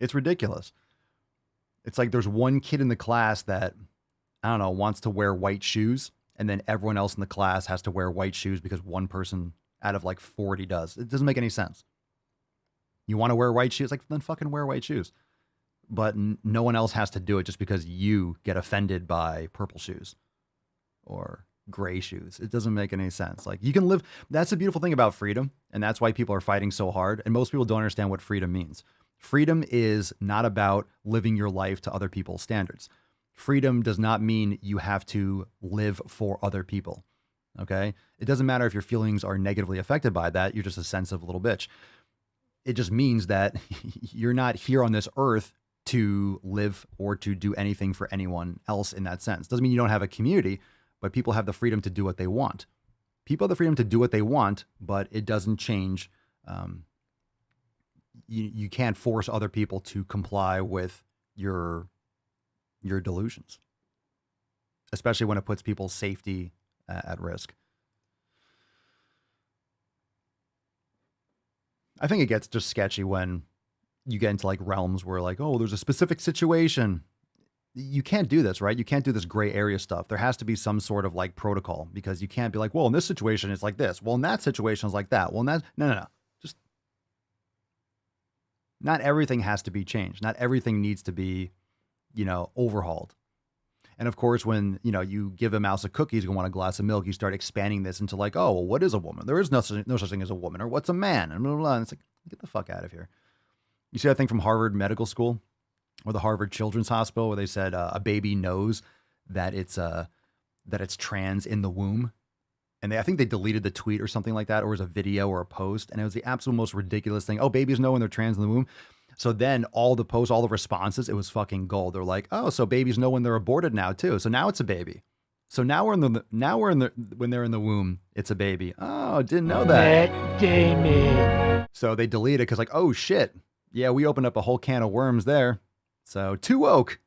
It's ridiculous. It's like there's one kid in the class that, I don't know, wants to wear white shoes, and then everyone else in the class has to wear white shoes because one person out of like 40 does. It doesn't make any sense. You want to wear white shoes? Like, then fucking wear white shoes. But no one else has to do it just because you get offended by purple shoes or gray shoes. It doesn't make any sense. Like, you can live. That's the beautiful thing about freedom. And that's why people are fighting so hard. And most people don't understand what freedom means. Freedom is not about living your life to other people's standards. Freedom does not mean you have to live for other people. Okay. It doesn't matter if your feelings are negatively affected by that. You're just a sensitive little bitch. It just means that you're not here on this earth to live or to do anything for anyone else in that sense. Doesn't mean you don't have a community, but people have the freedom to do what they want. People have the freedom to do what they want, but it doesn't change. You can't force other people to comply with your delusions, especially when it puts people's safety at risk. I think it gets just sketchy when you get into like realms where like, oh, there's a specific situation. You can't do this, right? You can't do this gray area stuff. There has to be some sort of like protocol, because you can't be like, well, in this situation, it's like this. Well, in that situation, it's like that. Well, in that, no. Just not everything has to be changed. Not everything needs to be, overhauled. And of course, when, you give a mouse a cookie, he's going to want a glass of milk. You start expanding this into like, oh, well, what is a woman? There is no such thing as a woman. Or what's a man? And blah, blah, blah. And it's like, get the fuck out of here. You see that thing from Harvard Medical School or the Harvard Children's Hospital where they said a baby knows that it's trans in the womb. And I think they deleted the tweet or something like that, or it was a video or a post. And it was the absolute most ridiculous thing. Oh, babies know when they're trans in the womb. So then all the posts, all the responses, it was fucking gold. They're like, oh, so babies know when they're aborted now too. So now it's a baby. So now when they're in the womb, it's a baby. Oh, didn't know that. Matt Damon. So they deleted it because like, oh shit. Yeah, we opened up a whole can of worms there. So too woke.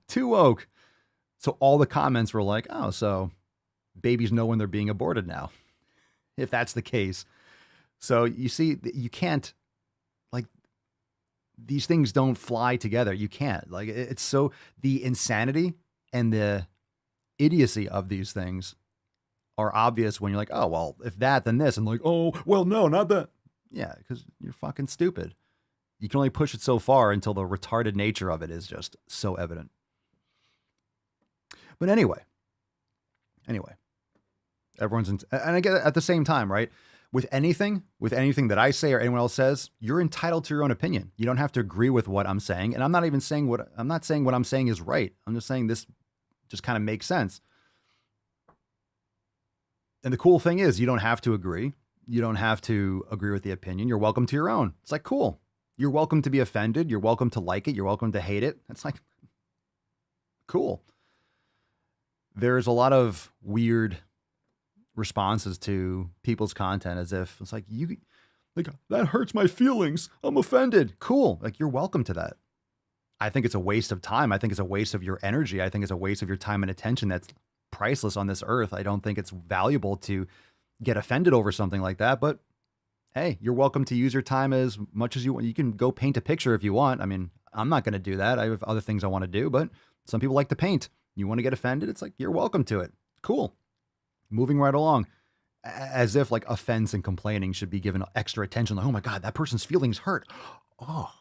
So all the comments were like, oh, so babies know when they're being aborted now, if that's the case. So you see, you can't, like, these things don't fly together. You can't. Like, it's so, the insanity and the idiocy of these things are obvious when you're like, oh, well, if that, then this. And like, oh, well, no, not that. Yeah, because you're fucking stupid. You can only push it so far until the retarded nature of it is just so evident. But anyway, everyone's and I get it at the same time, right? With anything that I say or anyone else says, you're entitled to your own opinion. You don't have to agree with what I'm saying. And I'm not saying what I'm saying is right. I'm just saying this just kind of makes sense. And the cool thing is you don't have to agree. You don't have to agree with the opinion. You're welcome to your own. It's like, cool. You're welcome to be offended. You're welcome to like it. You're welcome to hate it. It's like, cool. There's a lot of weird responses to people's content as if it's like, that hurts my feelings. I'm offended. Cool. Like, you're welcome to that. I think it's a waste of time. I think it's a waste of your energy. I think it's a waste of your time and attention that's priceless on this earth. I don't think it's valuable to get offended over something like that, but hey, you're welcome to use your time as much as you want. You can go paint a picture if you want. I mean, I'm not going to do that. I have other things I want to do, but some people like to paint. You want to get offended? It's like, you're welcome to it. Cool. Moving right along. As if like offense and complaining should be given extra attention. Like, oh my God, that person's feelings hurt. Oh,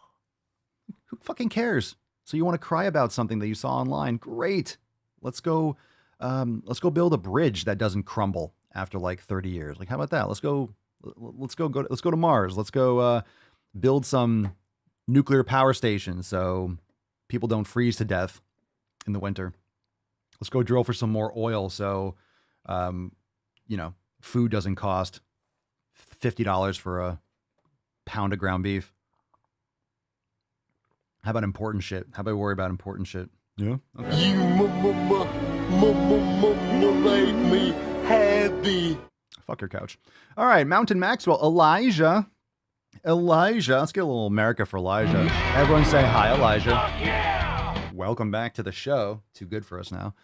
who fucking cares? So you want to cry about something that you saw online? Great. Let's go build a bridge that doesn't crumble after like 30 years. Like, how about that? Let's go to Mars. Let's go build some nuclear power stations so people don't freeze to death in the winter. Let's go drill for some more oil so, food doesn't cost $50 for a pound of ground beef. How about important shit? How about we worry about important shit? Yeah. Okay. You make me happy. Fuck your couch. All right, Mountain Maxwell, Elijah. Let's get a little America for Elijah. Everyone say hi, Elijah. Yeah! Welcome back to the show. Too good for us now.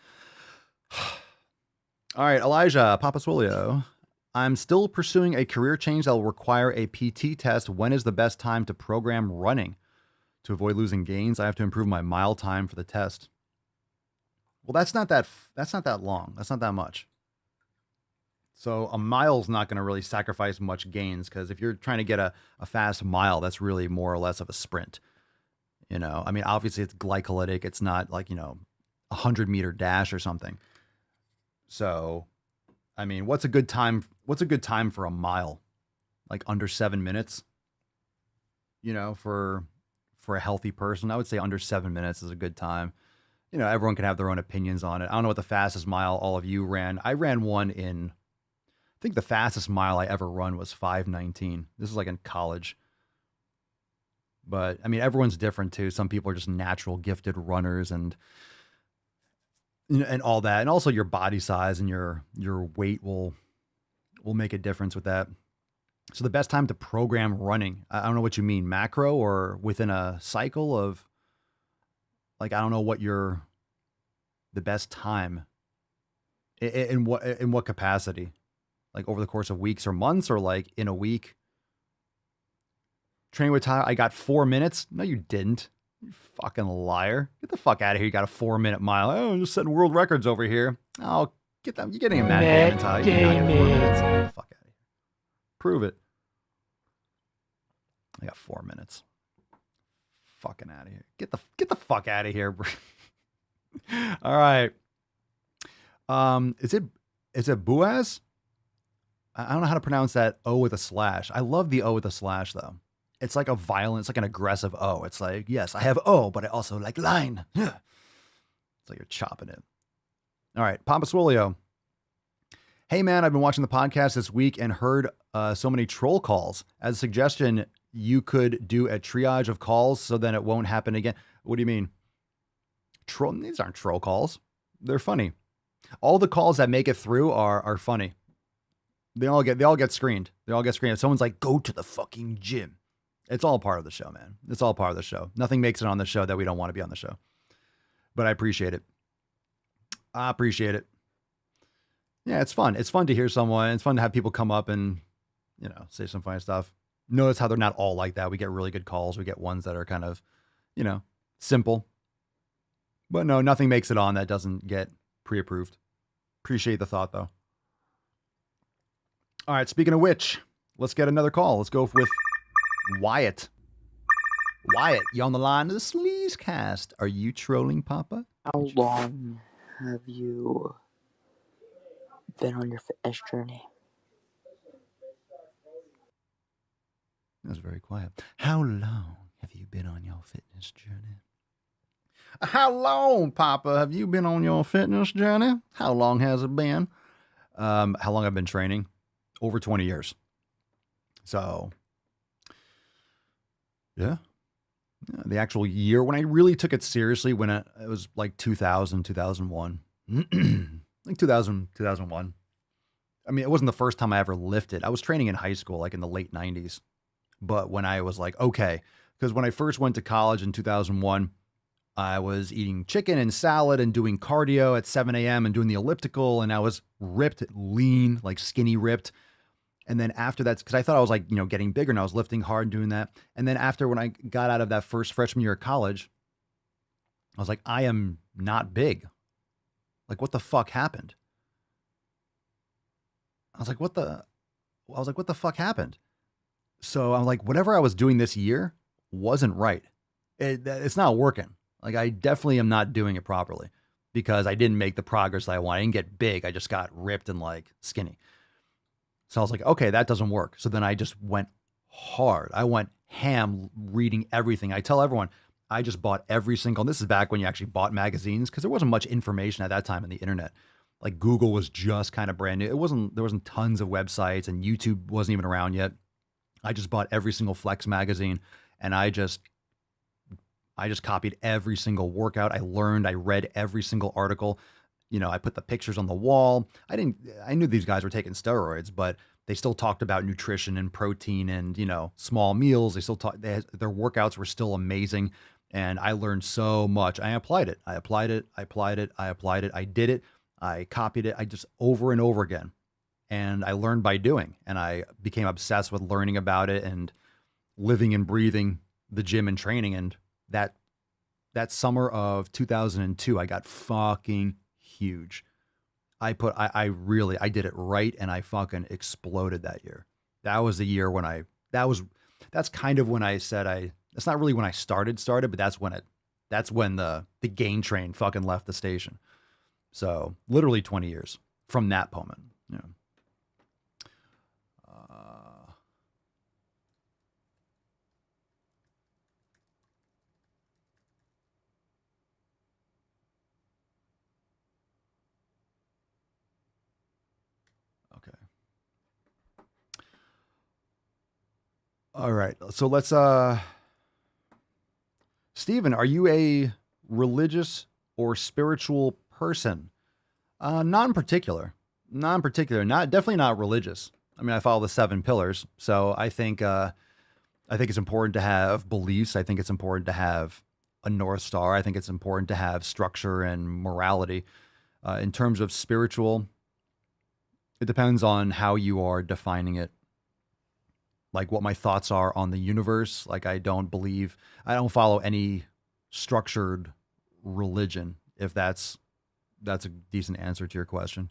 All right, Elijah, Papa Swolio. I'm still pursuing a career change that will require a PT test. When is the best time to program running? To avoid losing gains, I have to improve my mile time for the test. Well, that's not that long. That's not that much. So a mile's not going to really sacrifice much gains, because if you're trying to get a fast mile, that's really more or less of a sprint. I mean, obviously it's glycolytic. It's not like, 100-meter dash or something. So, I mean, what's a good time for a mile? Like under 7 minutes, for a healthy person. I would say under 7 minutes is a good time. Everyone can have their own opinions on it. I don't know what the fastest mile all of you ran. I ran one I think the fastest mile I ever run was 5:19. This is like in college. But I mean, everyone's different too. Some people are just natural gifted runners and all that. And also your body size and your weight will will make a difference with that. So the best time to program running, I don't know what you mean, macro or within a cycle of, like, I don't know what the best time in what capacity, like over the course of weeks or months, or like in a week. Training with Tyler, I got 4 minutes. No, you didn't. You fucking liar. Get the fuck out of here. You got a 4-minute mile. Oh, I'm just setting world records over here. Oh, get them. You're getting a Matt Damon, Tyler. You did not get 4 minutes. Get the fuck out of here. Prove it. I got 4 minutes. Fucking out of here. Get the fuck out of here. All right. Is it Boaz? I don't know how to pronounce that O with a slash. I love the O with a slash though. It's like a violent, it's like an aggressive O. It's like, yes, I have O, but I also like line. It's like you're chopping it. All right, Papa Swolio. Hey man, I've been watching the podcast this week and heard so many troll calls. As a suggestion, you could do a triage of calls so then it won't happen again. What do you mean? These aren't troll calls. They're funny. All the calls that make it through are funny. They all get screened. They all get screened. If someone's like, go to the fucking gym. It's all part of the show, man. It's all part of the show. Nothing makes it on the show that we don't want to be on the show. But I appreciate it. I appreciate it. Yeah, it's fun. It's fun to hear someone. It's fun to have people come up and, say some funny stuff. Notice how they're not all like that. We get really good calls. We get ones that are kind of, simple. But no, nothing makes it on that doesn't get pre-approved. Appreciate the thought, though. All right, speaking of which, let's get another call. Let's go with Wyatt. Wyatt, you on the line to the Sleazecast. Are you trolling, Papa? How long have you been on your fitness journey? That was very quiet. How long have you been on your fitness journey? How long, Papa, have you been on your fitness journey? How long has it been? How long I've been training? Over 20 years. So, yeah. The actual year when I really took it seriously, when it was like 2000, 2001. Like 2000, 2001. I mean, it wasn't the first time I ever lifted. I was training in high school, like in the late 90s. But when I was like, okay, because when I first went to college in 2001, I was eating chicken and salad and doing cardio at 7 a.m. and doing the elliptical. And I was ripped, lean, like skinny ripped. And then after that, because I thought I was like, getting bigger and I was lifting hard and doing that. And then after when I got out of that first freshman year of college, I was like, I am not big. Like, what the fuck happened? I was like, what the fuck happened? So I'm like, whatever I was doing this year wasn't right. It's not working. Like, I definitely am not doing it properly because I didn't make the progress that I wanted. I didn't get big. I just got ripped and like skinny. So I was like, okay, that doesn't work. So then I just went hard. I went ham reading everything. I tell everyone, I just bought every single, this is back when you actually bought magazines because there wasn't much information at that time on the internet. Like Google was just kind of brand new. There wasn't tons of websites and YouTube wasn't even around yet. I just bought every single Flex magazine and I just copied every single workout. I read every single article. I put the pictures on the wall. I knew these guys were taking steroids, but they still talked about nutrition and protein and, small meals. Their workouts were still amazing. And I learned so much. I applied it. I did it. I copied it. I just over and over again. And I learned by doing, and I became obsessed with learning about it and living and breathing the gym and training. And that summer of 2002, I got fucking huge. I did it right. And I fucking exploded that year. That was the year when that's kind of when I said that's not really when I started, but that's when the gain train fucking left the station. So literally 20 years from that moment. Yeah. All right. So let's, Steven, are you a religious or spiritual person? Not in particular. Not in particular, definitely not religious. I mean, I follow the 7 pillars, so I think it's important to have beliefs. I think it's important to have a North Star. I think it's important to have structure and morality. In terms of spiritual, it depends on how you are defining it. Like what my thoughts are on the universe. Like I don't follow any structured religion, if that's a decent answer to your question.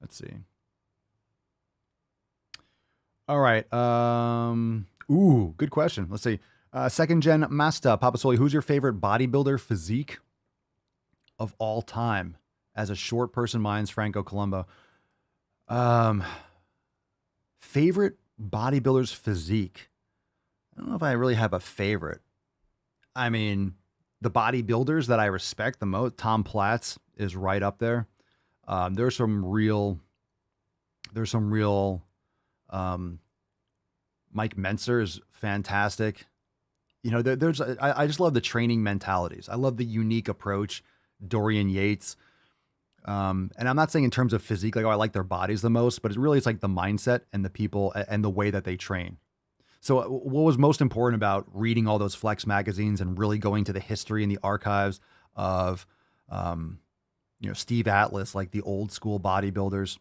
Let's see. All right. Good question. Let's see. Second gen Masta Papasoli, who's your favorite bodybuilder physique of all time? As a short person, mine's Franco Columbu. Favorite bodybuilder's physique. I don't know if I really have a favorite. I mean, the bodybuilders that I respect the most, Tom Platz is right up there. There's some real Mike Mentzer is fantastic. You know, I just love the training mentalities. I love the unique approach. Dorian Yates. And I'm not saying in terms of physique, like, oh, I like their bodies the most, but it's like the mindset and the people and the way that they train. So what was most important about reading all those Flex magazines and really going to the history and the archives of, Steve Atlas, like the old school bodybuilders,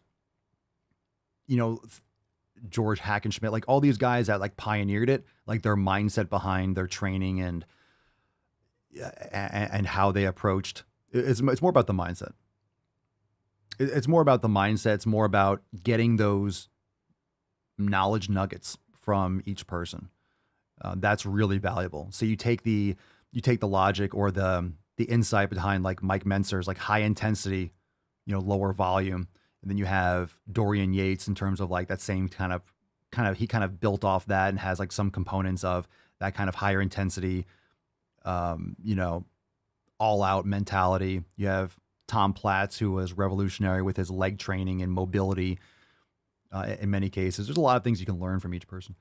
George Hackenschmidt, like all these guys that like pioneered it, like their mindset behind their training and how they approached. It's more about the mindset. It's more about the mindset. It's more about getting those knowledge nuggets from each person. That's really valuable. So you take the logic or the insight behind like Mike Mentzer's like high intensity, lower volume. And then you have Dorian Yates in terms of like that same kind of he kind of built off that and has like some components of that kind of higher intensity, all out mentality. You have Tom Platz, who was revolutionary with his leg training and mobility. In many cases, there's a lot of things you can learn from each person.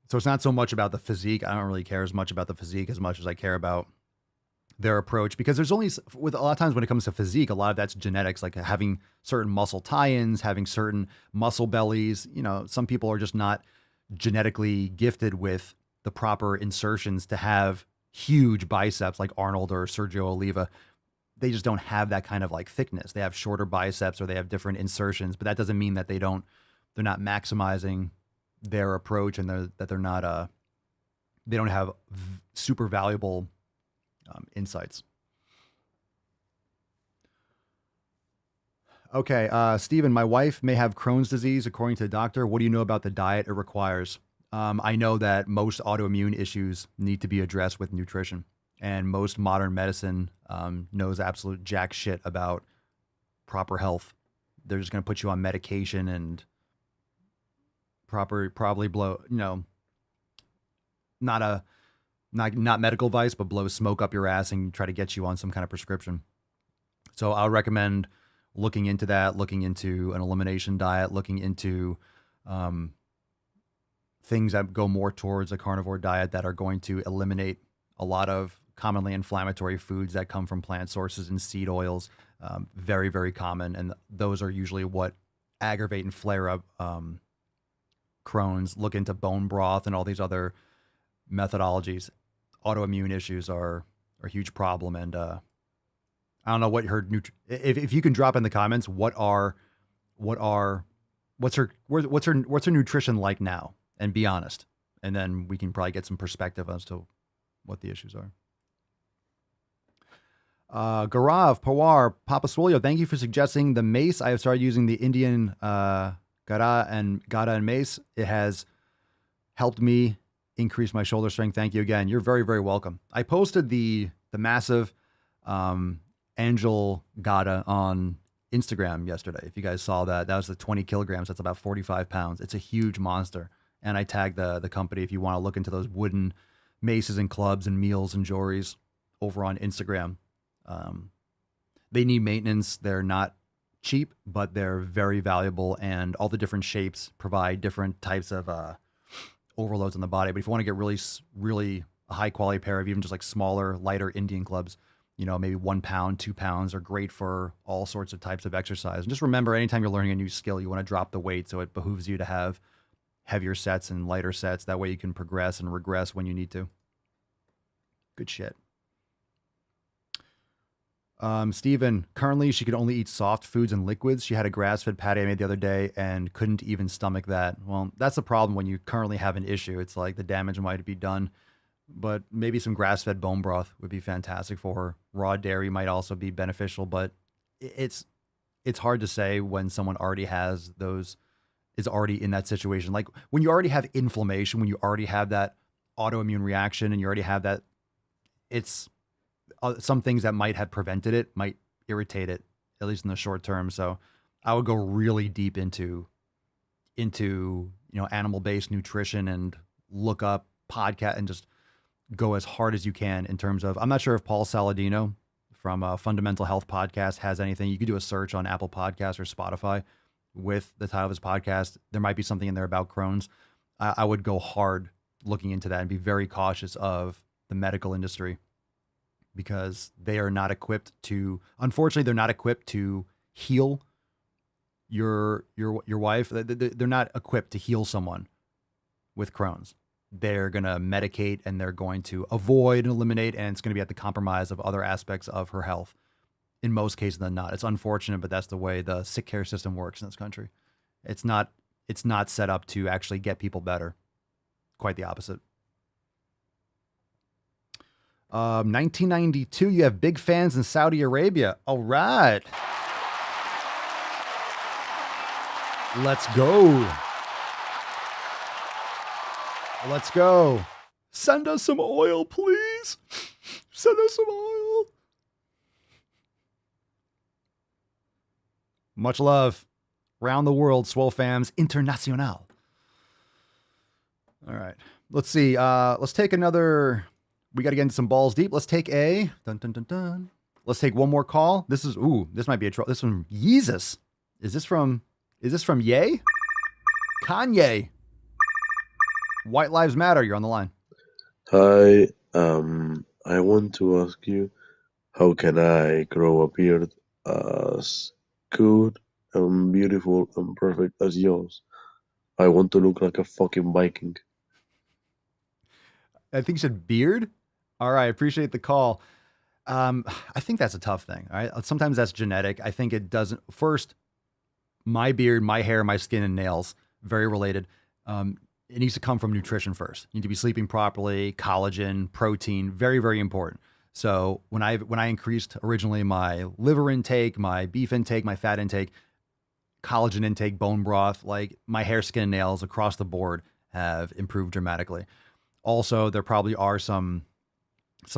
So it's not so much about the physique. I don't really care as much about the physique as much as I care about their approach, because there's only with a lot of times when it comes to physique, a lot of that's genetics, like having certain muscle tie-ins, having certain muscle bellies. Some people are just not genetically gifted with the proper insertions to have huge biceps like Arnold or Sergio Oliva. They just don't have that kind of like thickness. They have shorter biceps or they have different insertions, but that doesn't mean that they're not maximizing their approach and they don't have super valuable insights. Okay. Steven, my wife may have Crohn's disease according to the doctor. What do you know about the diet it requires? I know that most autoimmune issues need to be addressed with nutrition, and most modern medicine knows absolute jack shit about proper health. They're just going to put you on medication and probably blow, not medical advice, but blow smoke up your ass and try to get you on some kind of prescription. So I would recommend looking into that, looking into an elimination diet, looking into things that go more towards a carnivore diet that are going to eliminate a lot of commonly inflammatory foods that come from plant sources and seed oils. Very, very common. And those are usually what aggravate and flare up Crohn's. Look into bone broth and all these other methodologies. Autoimmune issues are a huge problem. And I don't know what her if you can drop in the comments, what's her nutrition like now, and be honest. And then we can probably get some perspective as to what the issues are. Gaurav Pawar Papaswolio, thank you for suggesting the mace. I have started using the Indian Gada and mace. It has helped me increase my shoulder strength. Thank you again. You're very, very welcome. I posted the massive Angel Gada on Instagram yesterday. If you guys saw that, that was the 20 kilograms. That's about 45 pounds. It's a huge monster. And I tagged the company if you want to look into those wooden maces and clubs and meals and jories over on Instagram. They need maintenance. They're not cheap, but they're very valuable, and all the different shapes provide different types of overloads on the body. But if you want to get really a high quality pair of even just like smaller, lighter Indian clubs, you know, maybe 1 pound, 2 pounds are great for all sorts of types of exercise. And just remember, anytime you're learning a new skill, you want to drop the weight. So it behooves you to have heavier sets and lighter sets. That way you can progress and regress when you need to. Good shit. Steven, currently she could only eat soft foods and liquids. She had a grass-fed patty I made the other day and couldn't even stomach that. Well, that's the problem when you currently have an issue. It's like the damage might be done, but maybe some grass-fed bone broth would be fantastic for her. Raw dairy might also be beneficial, but it's hard to say when someone already has those, is already in that situation. Like when you already have inflammation, when you already have that autoimmune reaction and you already have that, it's some things that might have prevented it might irritate it, at least in the short term. So I would go really deep into, you know, animal-based nutrition and look up podcast and just go as hard as you can in terms of, I'm not sure if Paul Saladino from Fundamental Health Podcast has anything. You could do a search on Apple Podcasts or Spotify with the title of his podcast. There might be something in there about Crohn's. I would go hard looking into that and be very cautious of the medical industry, because they are not equipped to, unfortunately, they're not equipped to heal your wife. They're not equipped to heal someone with Crohn's. They're going to medicate and they're going to avoid and eliminate, and it's going to be at the compromise of other aspects of her health in most cases than not. It's unfortunate, but that's the way the sick care system works in this country. It's not set up to actually get people better. Quite the opposite. 1992, you have big fans in Saudi Arabia. All right. Let's go. Let's go. Send us some oil, please. Send us some oil. Much love. Round the world, Swole fams international. All right. Let's see. Let's take another. We got to get into some balls deep. Let's take a dun dun dun dun. Let's take one more call. This might be a troll. This from Yeezus. Is this from Ye? Kanye. White Lives Matter. You're on the line. Hi. I want to ask you, how can I grow a beard as good and beautiful and perfect as yours? I want to look like a fucking Viking. I think you said beard. All right. Appreciate the call. I think that's a tough thing. All right. Sometimes that's genetic. I think it doesn't. First, my beard, my hair, my skin and nails, very related. It needs to come from nutrition first. You need to be sleeping properly, collagen, protein, very, very important. So when I increased originally my liver intake, my beef intake, my fat intake, collagen intake, bone broth, like my hair, skin, and nails across the board have improved dramatically. Also, there probably are some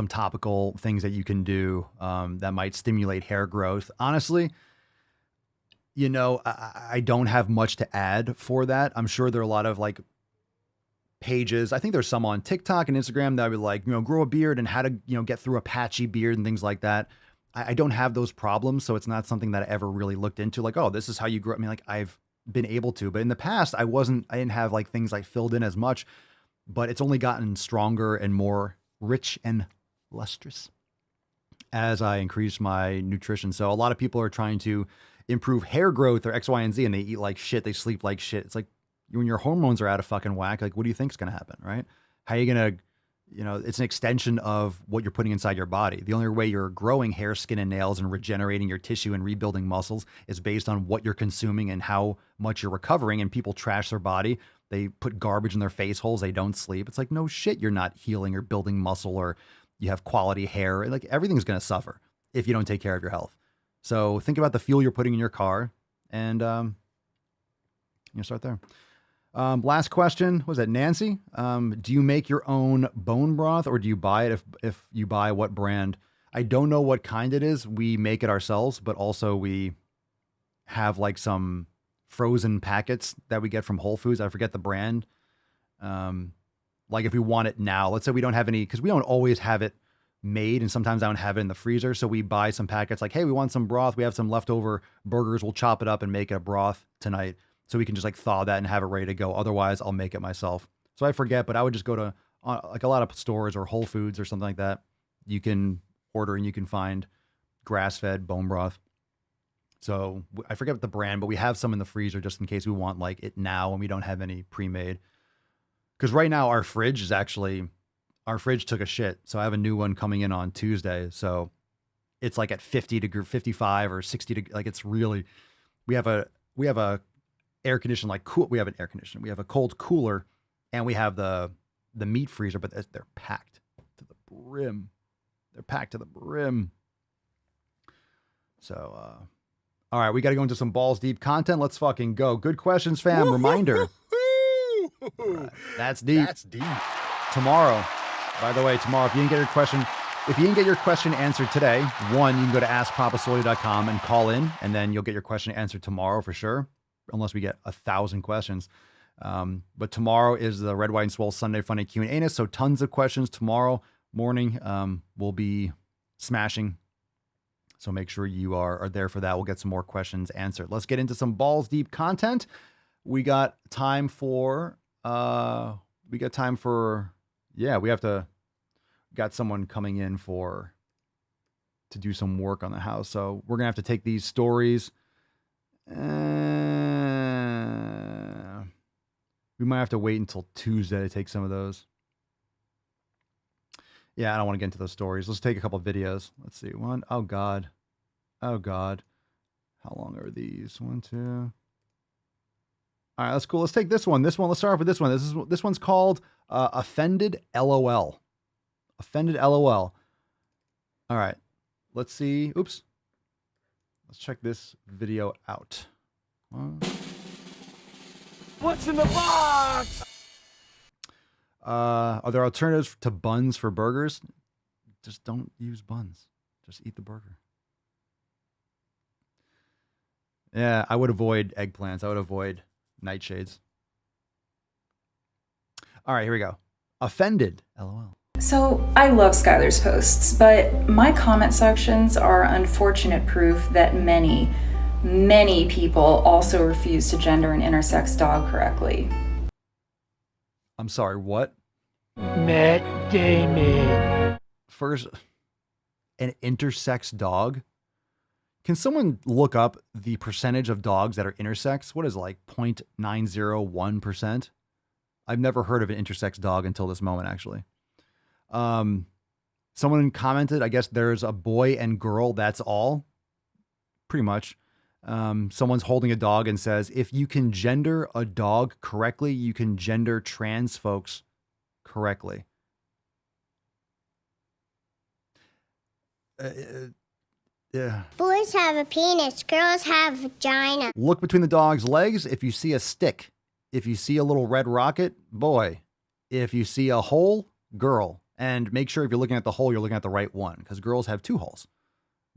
topical things that you can do that might stimulate hair growth. Honestly, you know, I don't have much to add for that. I'm sure there are a lot of like pages. I think there's some on TikTok and Instagram that would like, you know, grow a beard and how to, you know, get through a patchy beard and things like that. I don't have those problems. So it's not something that I ever really looked into like, oh, this is how you grow. I mean, like I've been able to, but in the past I didn't have like things like filled in as much, but it's only gotten stronger and more rich and lustrous as I increase my nutrition. So a lot of people are trying to improve hair growth or X, Y, and Z, and they eat like shit. They sleep like shit. It's like when your hormones are out of fucking whack, like what do you think is going to happen, right? How are you going to, you know, it's an extension of what you're putting inside your body. The only way you're growing hair, skin, and nails and regenerating your tissue and rebuilding muscles is based on what you're consuming and how much you're recovering. And people trash their body. They put garbage in their face holes. They don't sleep. It's like, no shit, you're not healing or building muscle or you have quality hair. Like everything's going to suffer if you don't take care of your health. So think about the fuel you're putting in your car and you start there. Last question, was that Nancy? Do you make your own bone broth or do you buy it? If you buy, what brand? I don't know what kind it is. We make it ourselves, but also we have like some frozen packets that we get from Whole Foods. I forget the brand. Like if we want it now, let's say we don't have any, because we don't always have it made and sometimes I don't have it in the freezer. So we buy some packets like, hey, we want some broth. We have some leftover burgers. We'll chop it up and make a broth tonight. So we can just like thaw that and have it ready to go. Otherwise, I'll make it myself. So I forget, but I would just go to like a lot of stores or Whole Foods or something like that, you can order and you can find grass-fed bone broth. So I forget the brand, but we have some in the freezer just in case we want like it now and we don't have any pre-made. Because right now our fridge took a shit. So I have a new one coming in on Tuesday. So it's like at 55 or 60 like it's really, we have a air conditioned, like cool. We have an air conditioner. We have a cold cooler and we have the meat freezer, but they're packed to the brim. They're packed to the brim. So, all right, we got to go into some balls deep content. Let's fucking go. Good questions, fam. Reminder. Right, that's deep. That's deep. Tomorrow, by the way, tomorrow, if you didn't get your question answered today, one, you can go to askpapasoli.com and call in, and then you'll get your question answered tomorrow for sure, unless we get 1,000 questions. But tomorrow is the Red, White, and Swole Sunday Funny Q&A, so tons of questions tomorrow morning. We'll be smashing. So make sure you are there for that. We'll get some more questions answered. Let's get into some balls deep content. We got time for, we got someone coming in to do some work on the house. So we're going to have to take these stories. We might have to wait until Tuesday to take some of those. Yeah, I don't want to get into those stories. Let's take a couple of videos. Let's see. One. Oh, God. Oh, God. How long are these? 1, 2. All right, that's cool. Let's take this one. Let's start off with this one. This one's called Offended LOL. Offended LOL. All right. Let's see. Oops. Let's check this video out. What's in the box? Are there alternatives to buns for burgers? Just don't use buns. Just eat the burger. Yeah, I would avoid eggplants. I would avoid nightshades. All right, here we go. Offended, LOL. So I love Skylar's posts, but my comment sections are unfortunate proof that many people also refuse to gender an intersex dog correctly. I'm sorry, what? Matt Damon. First, an intersex dog? Can someone look up the percentage of dogs that are intersex? What is it, like 0.901%? I've never heard of an intersex dog until this moment, actually. Someone commented, I guess there's a boy and girl, that's all. Pretty much. Someone's holding a dog and says, if you can gender a dog correctly, you can gender trans folks correctly. Yeah. Boys have a penis, girls have a vagina. Look between the dog's legs. If you see a stick, if you see a little red rocket, boy. If you see a hole, girl. And make sure if you're looking at the hole, you're looking at the right one, because girls have 2 holes.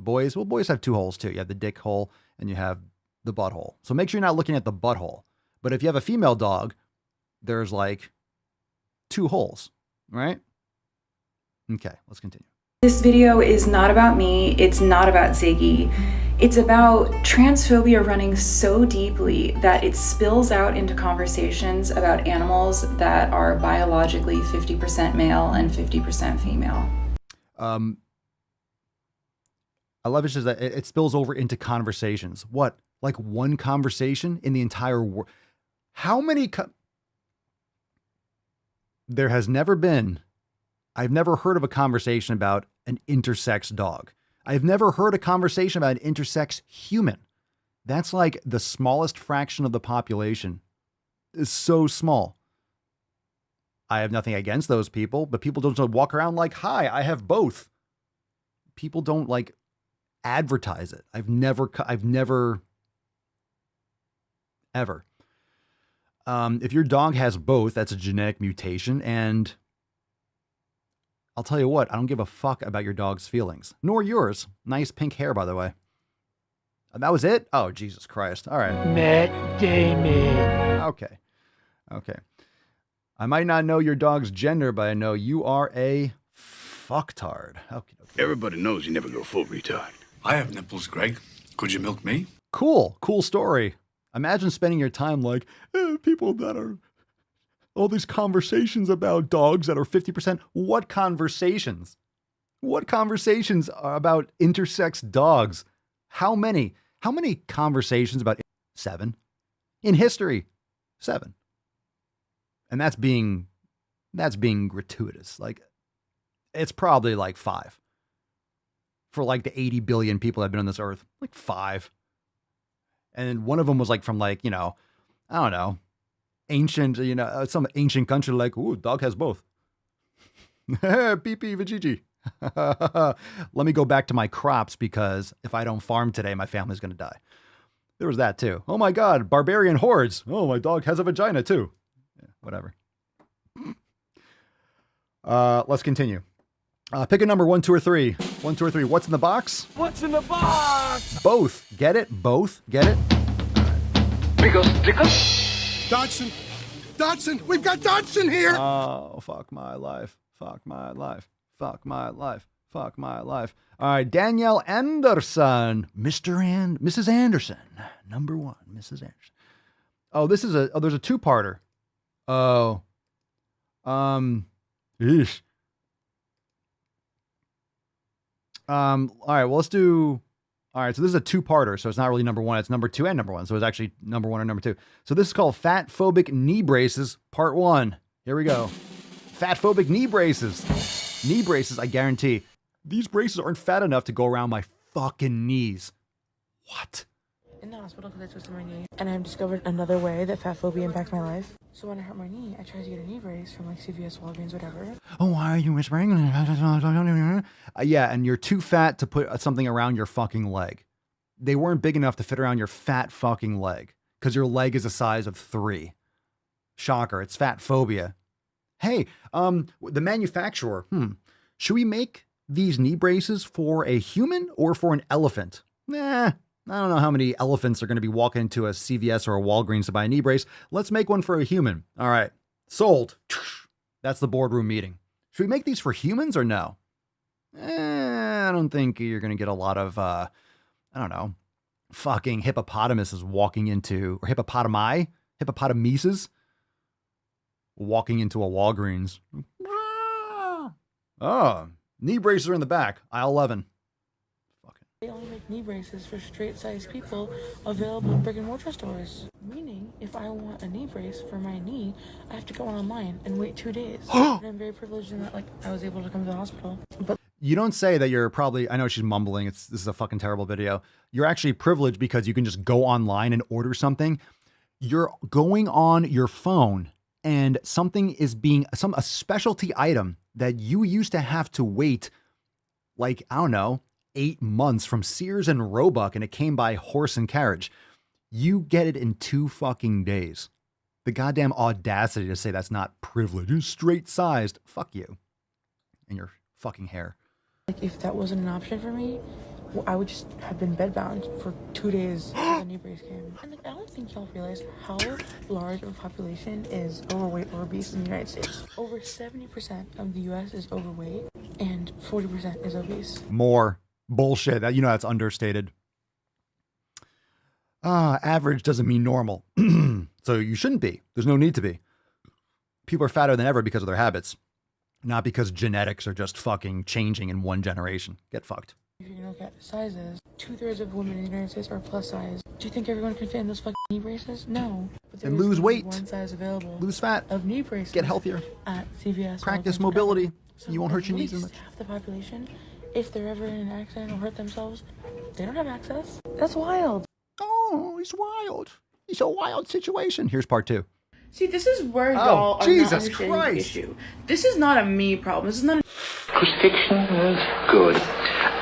Boys have 2 holes too. You have the dick hole and you have the butthole. So make sure you're not looking at the butthole. But if you have a female dog, there's like 2 holes, right? Okay, let's continue. This video is not about me. It's not about Ziggy. It's about transphobia running so deeply that it spills out into conversations about animals that are biologically 50% male and 50% female. I love it just that it spills over into conversations. What? Like one conversation in the entire world? How many? There has never been. I've never heard of a conversation about an intersex dog. I've never heard a conversation about an intersex human. That's like the smallest fraction of the population. It's so small. I have nothing against those people, but people don't just walk around like, hi, I have both. People don't like advertise it. I've never, ever. If your dog has both, that's a genetic mutation. And I'll tell you what, I don't give a fuck about your dog's feelings, nor yours. Nice pink hair, by the way. That was it? Oh, Jesus Christ. All right. Matt Damon. Okay. I might not know your dog's gender, but I know you are a fucktard. Okay. Everybody knows you never go full retard. I have nipples, Greg. Could you milk me? Cool story. Imagine spending your time like people that are all these conversations about dogs that are 50%. What conversations? What conversations are about intersex dogs? How many? How many conversations about 7 in history? 7. And that's being gratuitous. Like, it's probably like 5 for like the 80 billion people that have been on this earth. Like 5. And one of them was like from like, you know, I don't know, ancient, you know, some ancient country like, ooh, dog has both. Pee-pee, vajiji. Let me go back to my crops because if I don't farm today, my family's going to die. There was that too. Oh my God, barbarian hordes. Oh, my dog has a vagina too. Yeah, whatever. Let's continue. Pick a number 1, 2, or 3. 1, 2, or 3. What's in the box? What's in the box? Both. Get it? Both. Get it? Dodson! Dodson! We've got Dodson here! Oh, fuck my life. Fuck my life. Fuck my life. Fuck my life. All right, Danielle Anderson. Mrs. Anderson. Number 1, Mrs. Anderson. Oh, there's a 2-parter. Oh. Eesh. All right, well, let's do. All right, so this is a 2-parter, so it's not really number 1, it's number 2 and number 1. So it's actually number 1 or number 2. So this is called Fat Phobic Knee Braces, part 1. Here we go. Fat phobic knee braces. Knee braces, I guarantee. These braces aren't fat enough to go around my fucking knees. What? In the hospital because I twisted my knee, and I've discovered another way that fat phobia impacts my life. So when I hurt my knee, I tried to get a knee brace from like CVS, Walgreens, whatever. Oh, why are you whispering? Yeah, and you're too fat to put something around your fucking leg. They weren't big enough to fit around your fat fucking leg because your leg is a size of 3. Shocker, it's fat phobia. Hey, the manufacturer, should we make these knee braces for a human or for an elephant? Nah. I don't know how many elephants are going to be walking into a CVS or a Walgreens to buy a knee brace. Let's make one for a human. All right. Sold. That's the boardroom meeting. Should we make these for humans or no? I don't think you're going to get a lot of, I don't know, fucking hippopotamuses walking into, or hippopotamuses walking into a Walgreens. Oh, knee braces are in the back. Aisle 11. They only make knee braces for straight-sized people available in brick-and-mortar stores. Meaning, if I want a knee brace for my knee, I have to go online and wait 2 days. And I'm very privileged in that, like, I was able to come to the hospital. But you don't say that you're probably, I know she's mumbling. This is a fucking terrible video. You're actually privileged because you can just go online and order something. You're going on your phone and something is a specialty item that you used to have to wait, like, I don't know, 8 months from Sears and Roebuck, and it came by horse and carriage. You get it in 2 fucking days. The goddamn audacity to say that's not privilege. It's straight sized. Fuck you. And your fucking hair. like, if that wasn't an option for me, well, I would just have been bedbound for 2 days until the knee brace came. And like, I don't think y'all realize how large of a population is overweight or obese in the United States. Over 70% of the U.S. is overweight, and 40% is obese. More. Bullshit. That's understated. Average doesn't mean normal. So you shouldn't be. There's no need to be. People are fatter than ever because of their habits, not because genetics are just fucking changing in one generation. Get fucked. If you look at sizes, 2/3 of women in the United States are plus size. Do you think everyone can fit in those fucking knee braces? No. But and lose weight. One size available. Lose fat. Of knee braces. Get healthier. At CVS. Practice mobility. So you won't hurt your knees as much. Half the population, if they're ever in an accident or hurt themselves, they don't have access. That's wild. Oh, it's wild. It's a wild situation. Here's part 2. See, this is where y'all are not understanding the issue. This is not a me problem. This is not a... Crucifixion is good.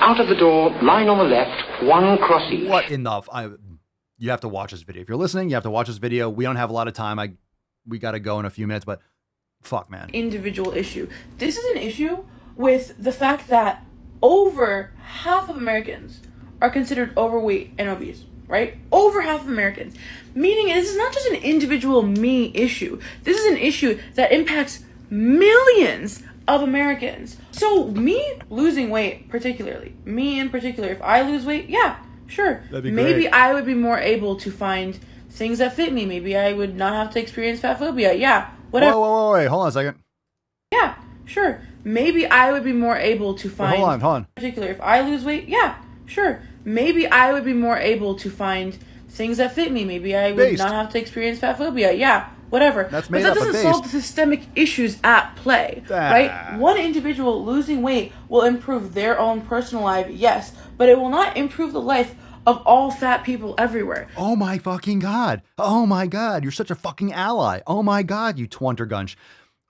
Out of the door, line on the left, 1 cross each. What in the... you have to watch this video. If you're listening, you have to watch this video. We don't have a lot of time. We got to go in a few minutes, but fuck, man. Individual issue. This is an issue with the fact that over half of Americans are considered overweight and obese. Right? Over half of Americans. Meaning this is not just an individual me issue. This is an issue that impacts millions of Americans. So me losing weight, particularly, me in particular, if I lose weight, yeah, sure. Maybe I would be more able to find things that fit me. Maybe I would not have to experience fat phobia. Yeah, whatever. Wait, hold on a second. Yeah, sure. Maybe I would be more able to find... Hold on. In particular, if I lose weight, yeah, sure. Maybe I would be more able to find things that fit me. Maybe I would not have to experience fat phobia. Yeah, whatever. That's but that doesn't solve the systemic issues at play, right? One individual losing weight will improve their own personal life, yes, but it will not improve the life of all fat people everywhere. Oh my fucking God. Oh my God. You're such a fucking ally. Oh my God, you twuntergunch.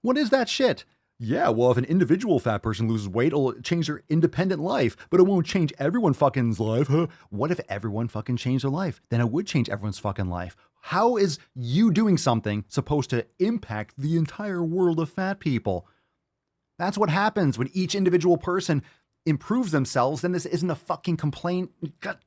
What is that shit? Yeah, well, if an individual fat person loses weight, it'll change their independent life, but it won't change everyone fucking's life, huh? What if everyone fucking changed their life? Then it would change everyone's fucking life. How is you doing something supposed to impact the entire world of fat people? That's what happens when each individual person improves themselves. Then this isn't a fucking complaint. God.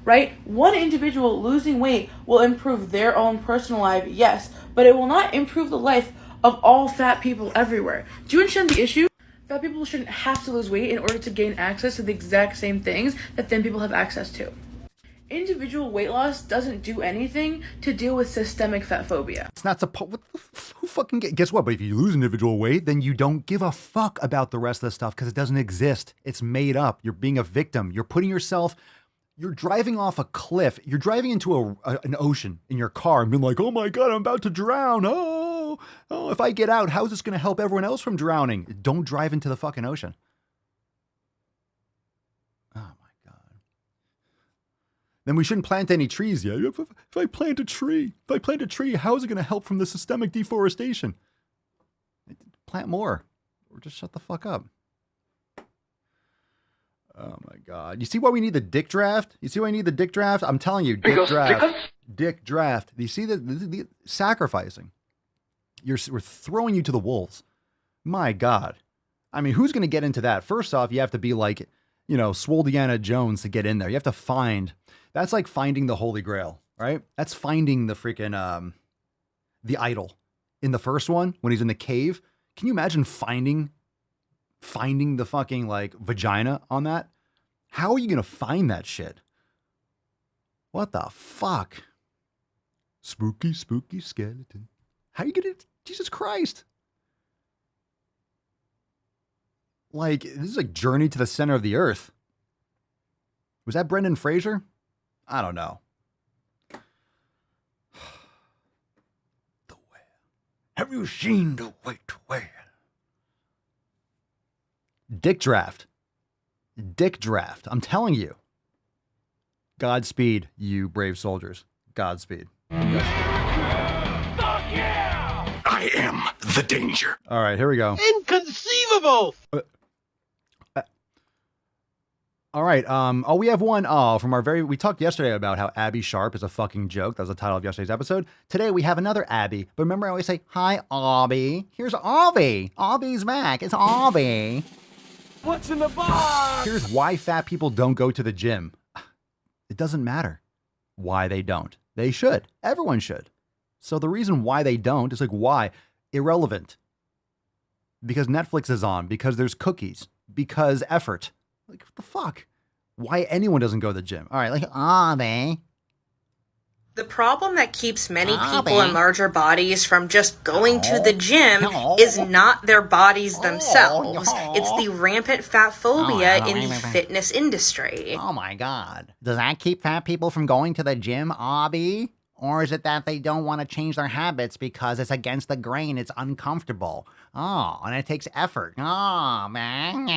Right? One individual losing weight will improve their own personal life, yes, but it will not improve the life of all fat people everywhere. Do you understand the issue? Fat people shouldn't have to lose weight in order to gain access to the exact same things that thin people have access to. Individual weight loss doesn't do anything to deal with systemic fat phobia. It's not supposed. Who fucking guess what? But if you lose individual weight, then you don't give a fuck about the rest of the stuff because it doesn't exist. It's made up. You're being a victim. You're putting yourself. You're driving off a cliff. You're driving into an ocean in your car and being like, "Oh my God, I'm about to drown. Oh, if I get out, how is this going to help everyone else from drowning?" Don't drive into the fucking ocean. Then we shouldn't plant any trees yet. If I plant a tree, how is it going to help from the systemic deforestation? Plant more, or just shut the fuck up. Oh my God! You see why we need the dick draft? You see why I need the dick draft? I'm telling you, dick draft. You see the sacrificing? We're throwing you to the wolves. My God! I mean, who's going to get into that? First off, you have to be like, Swole Deanna Jones to get in there. You have to find. That's like finding the Holy Grail, right? That's finding the freaking, the idol in the first one when he's in the cave. Can you imagine finding the fucking like vagina on that? How are you going to find that shit? What the fuck? Spooky, spooky skeleton. How are you going to, Jesus Christ. Like, this is like Journey to the Center of the Earth. Was that Brendan Fraser? I don't know. The Whale. Have you seen the white whale? Dick draft. Dick draft. I'm telling you. Godspeed, you brave soldiers. Godspeed. Fuck yeah! I am the danger. All right, here we go. Inconceivable! All right. We have one from we talked yesterday about how Abby Sharp is a fucking joke. That was the title of yesterday's episode. Today we have another Abby. But remember I always say, "Hi, Abby." Here's Abby. Abby's back. It's Abby. What's in the box? Here's why fat people don't go to the gym. It doesn't matter why they don't. They should. Everyone should. So the reason why they don't is like, why? Irrelevant. Because Netflix is on. Because there's cookies. Because effort. Like, what the fuck? Why anyone doesn't go to the gym? All right, like, they. The problem that keeps many people in larger bodies from just going to the gym is not their bodies themselves. It's the rampant fat phobia in the fitness industry. Oh my God. Does that keep fat people from going to the gym, Abby? Or is it that they don't want to change their habits because it's against the grain, it's uncomfortable? Oh, and it takes effort. Oh, man.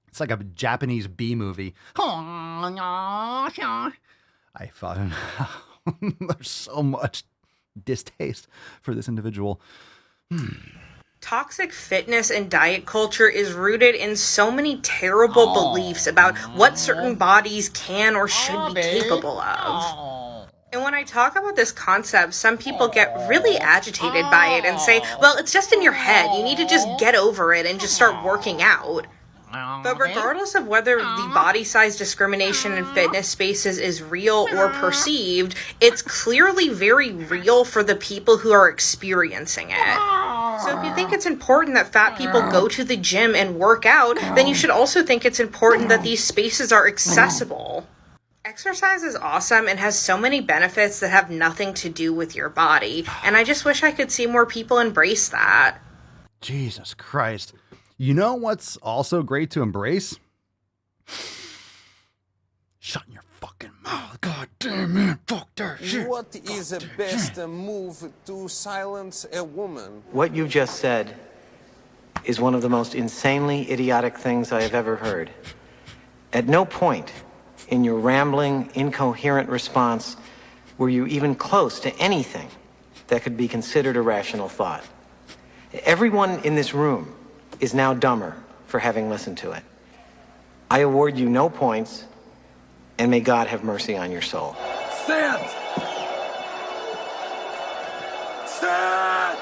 It's like a Japanese B movie. I thought there's so much distaste for this individual. Toxic fitness and diet culture is rooted in so many terrible beliefs about what certain bodies can or should be capable of. And when I talk about this concept, some people get really agitated by it and say, well, it's just in your head. You need to just get over it and just start working out. But regardless of whether the body size discrimination in fitness spaces is real or perceived, it's clearly very real for the people who are experiencing it. So if you think it's important that fat people go to the gym and work out, then you should also think it's important that these spaces are accessible. Exercise is awesome and has so many benefits that have nothing to do with your body, and I just wish I could see more people embrace that. Jesus Christ. You know what's also great to embrace? Shut your fucking mouth. God damn it. Fuck that shit. What is the best move to silence a woman? What you just said is one of the most insanely idiotic things I have ever heard. At no point in your rambling, incoherent response were you even close to anything that could be considered a rational thought. Everyone in this room is now dumber for having listened to it. I award you no points, and may God have mercy on your soul. Stand! Stand!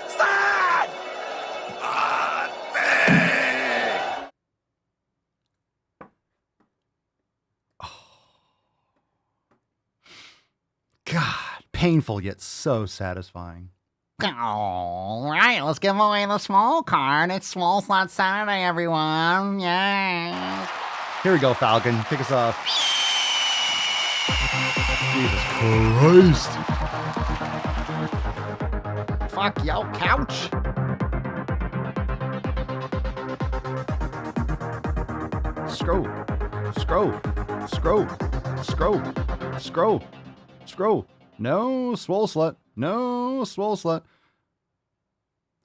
Stand! God, painful yet so satisfying. All right, let's give away the Swole card. It's Swole Slot Saturday, everyone. Yay! Here we go, Falcon. Kick us off. Jesus Christ. Fuck yo, couch. Scroll. No Swole Slut. No Swole Slut.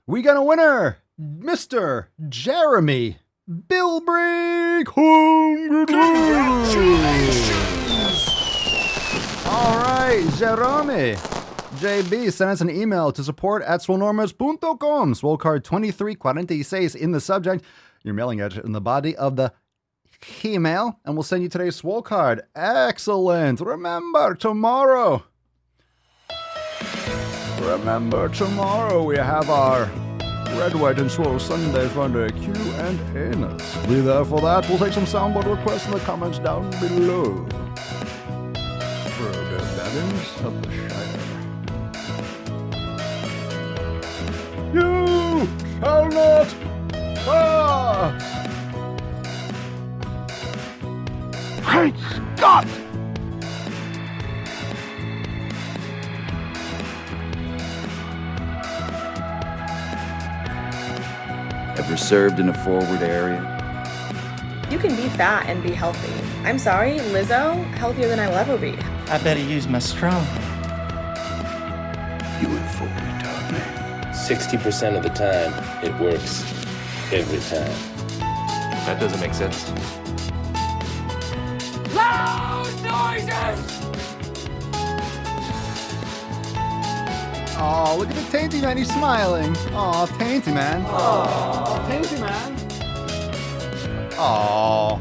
We got a winner, Mr. Jeremy Bilbrick. Congratulations! All right, Jeremy. JB, send us an email to support@swolenormous.com. Swole card 2346 in the subject. You're mailing it in the body of the email, and we'll send you today's Swole card. Excellent. Remember, tomorrow we have our Red, White, and Swole Sunday Funday Q&A. Be there for that. We'll take some soundboard requests in the comments down below. Frodo Baggins of the Shire. You shall not pass! Great Scott! Ever served in a forward area? You can be fat and be healthy. I'm sorry, Lizzo, healthier than I will ever be. I better use my strong. You and forward taught me. 60% of the time, it works. Every time. That doesn't make sense. Loud noises! Oh, look at the Tainty Man, he's smiling. Oh, Tainty Man. Oh, Tainty Man. Oh,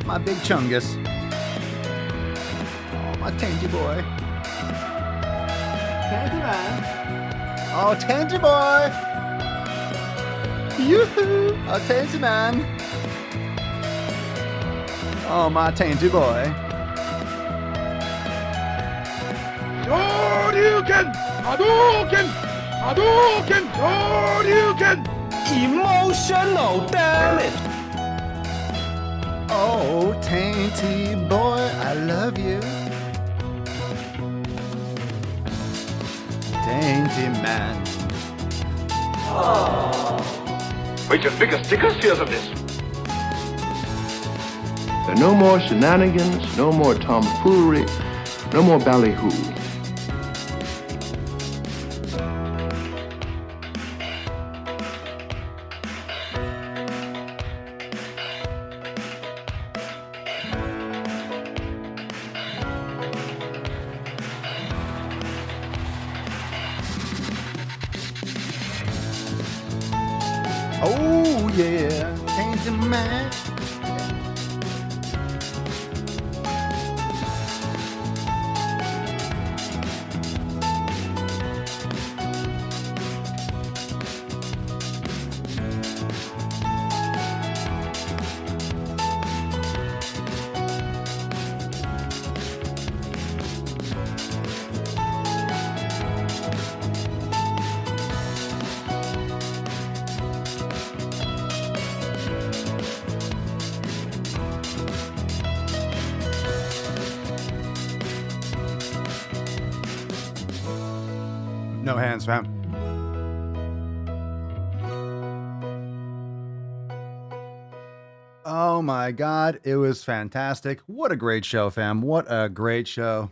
my big chungus. Oh, my Tainty boy. Tainty Man. Oh, Tainty boy. Yoo-hoo. Oh, Tainty Man. Oh, my Tainty boy. Shoryuken! Hadouken! Hadouken! Shoryuken! Emotional damage! Oh, Tainty boy, I love you. Tainty Man. Wait your bigger stickers, fears of this. There are no more shenanigans, no more tomfoolery, no more ballyhoo. Oh, yeah, Tainty Man. No hands, fam. Oh my God, it was fantastic. What a great show, fam. What a great show.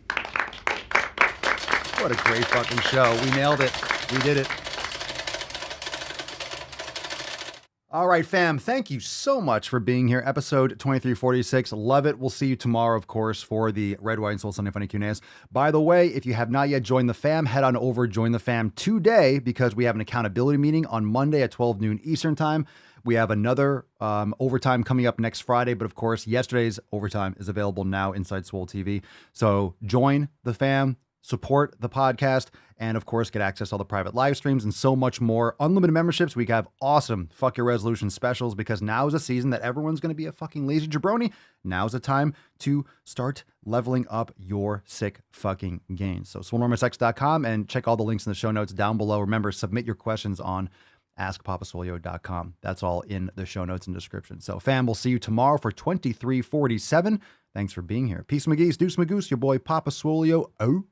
What a great fucking show. We nailed it. We did it. All right, fam. Thank you so much for being here. Episode 2346. Love it. We'll see you tomorrow, of course, for the Red, White, and Soul Sunday Funny Q&As. By the way, if you have not yet joined the fam, head on over, join the fam today because we have an accountability meeting on Monday at 12 noon Eastern time. We have another overtime coming up next Friday, but of course, yesterday's overtime is available now inside Swole TV. So join the fam, support the podcast, and of course, get access to all the private live streams and so much more. Unlimited memberships. We have awesome Fuck Your Resolution specials because now is a season that everyone's going to be a fucking lazy jabroni. Now's the time to start leveling up your sick fucking gains. So swolenormousx.com and check all the links in the show notes down below. Remember, submit your questions on askpapaswolio.com. That's all in the show notes and description. So fam, we'll see you tomorrow for 2347. Thanks for being here. Peace McGee's, Deuce Magoose, your boy Papa Swolio. Oh.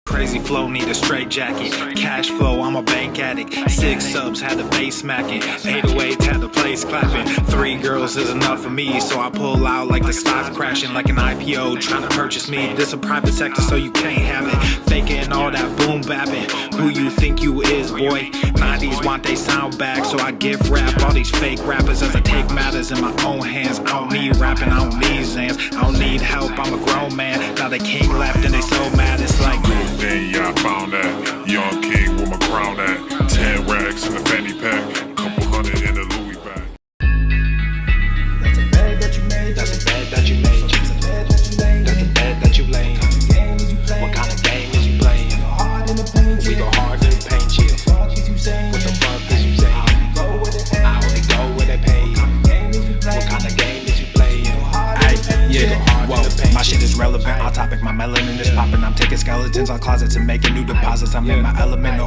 Crazy flow, need a straight jacket. Cash flow, I'm a bank addict. 6 subs, had the bass smacking. 808, had the place clapping. 3 girls is enough for me, so I pull out like the stock's crashing. Like an IPO, trying to purchase me. This a private sector, so you can't have it. Faking all that boom bapping. Who you think you is, boy? 90s want they sound back, so I gift rap all these fake rappers as I take matters in my own hands. I don't need rapping, I don't need Zans. I don't need help, I'm a grown man. Now they king left and they so mad, it's like then yeah, I found that young king with my crown at 10 racks in the fanny pack, couple hundred in the Louis bag. That's a bed that you made. That's a bed that you made. That's a bed that you laid. That's a bed that you laid. What kind of game is you playing? We go hard in the paint, chill. What the fuck is you saying? I only go where they pay. What kind of game is you playing? Yeah, whoa, my shit is relevant. On topic, my melanin is popping. I'm taking skeletons on closets and making new deposits. I'm in my element. No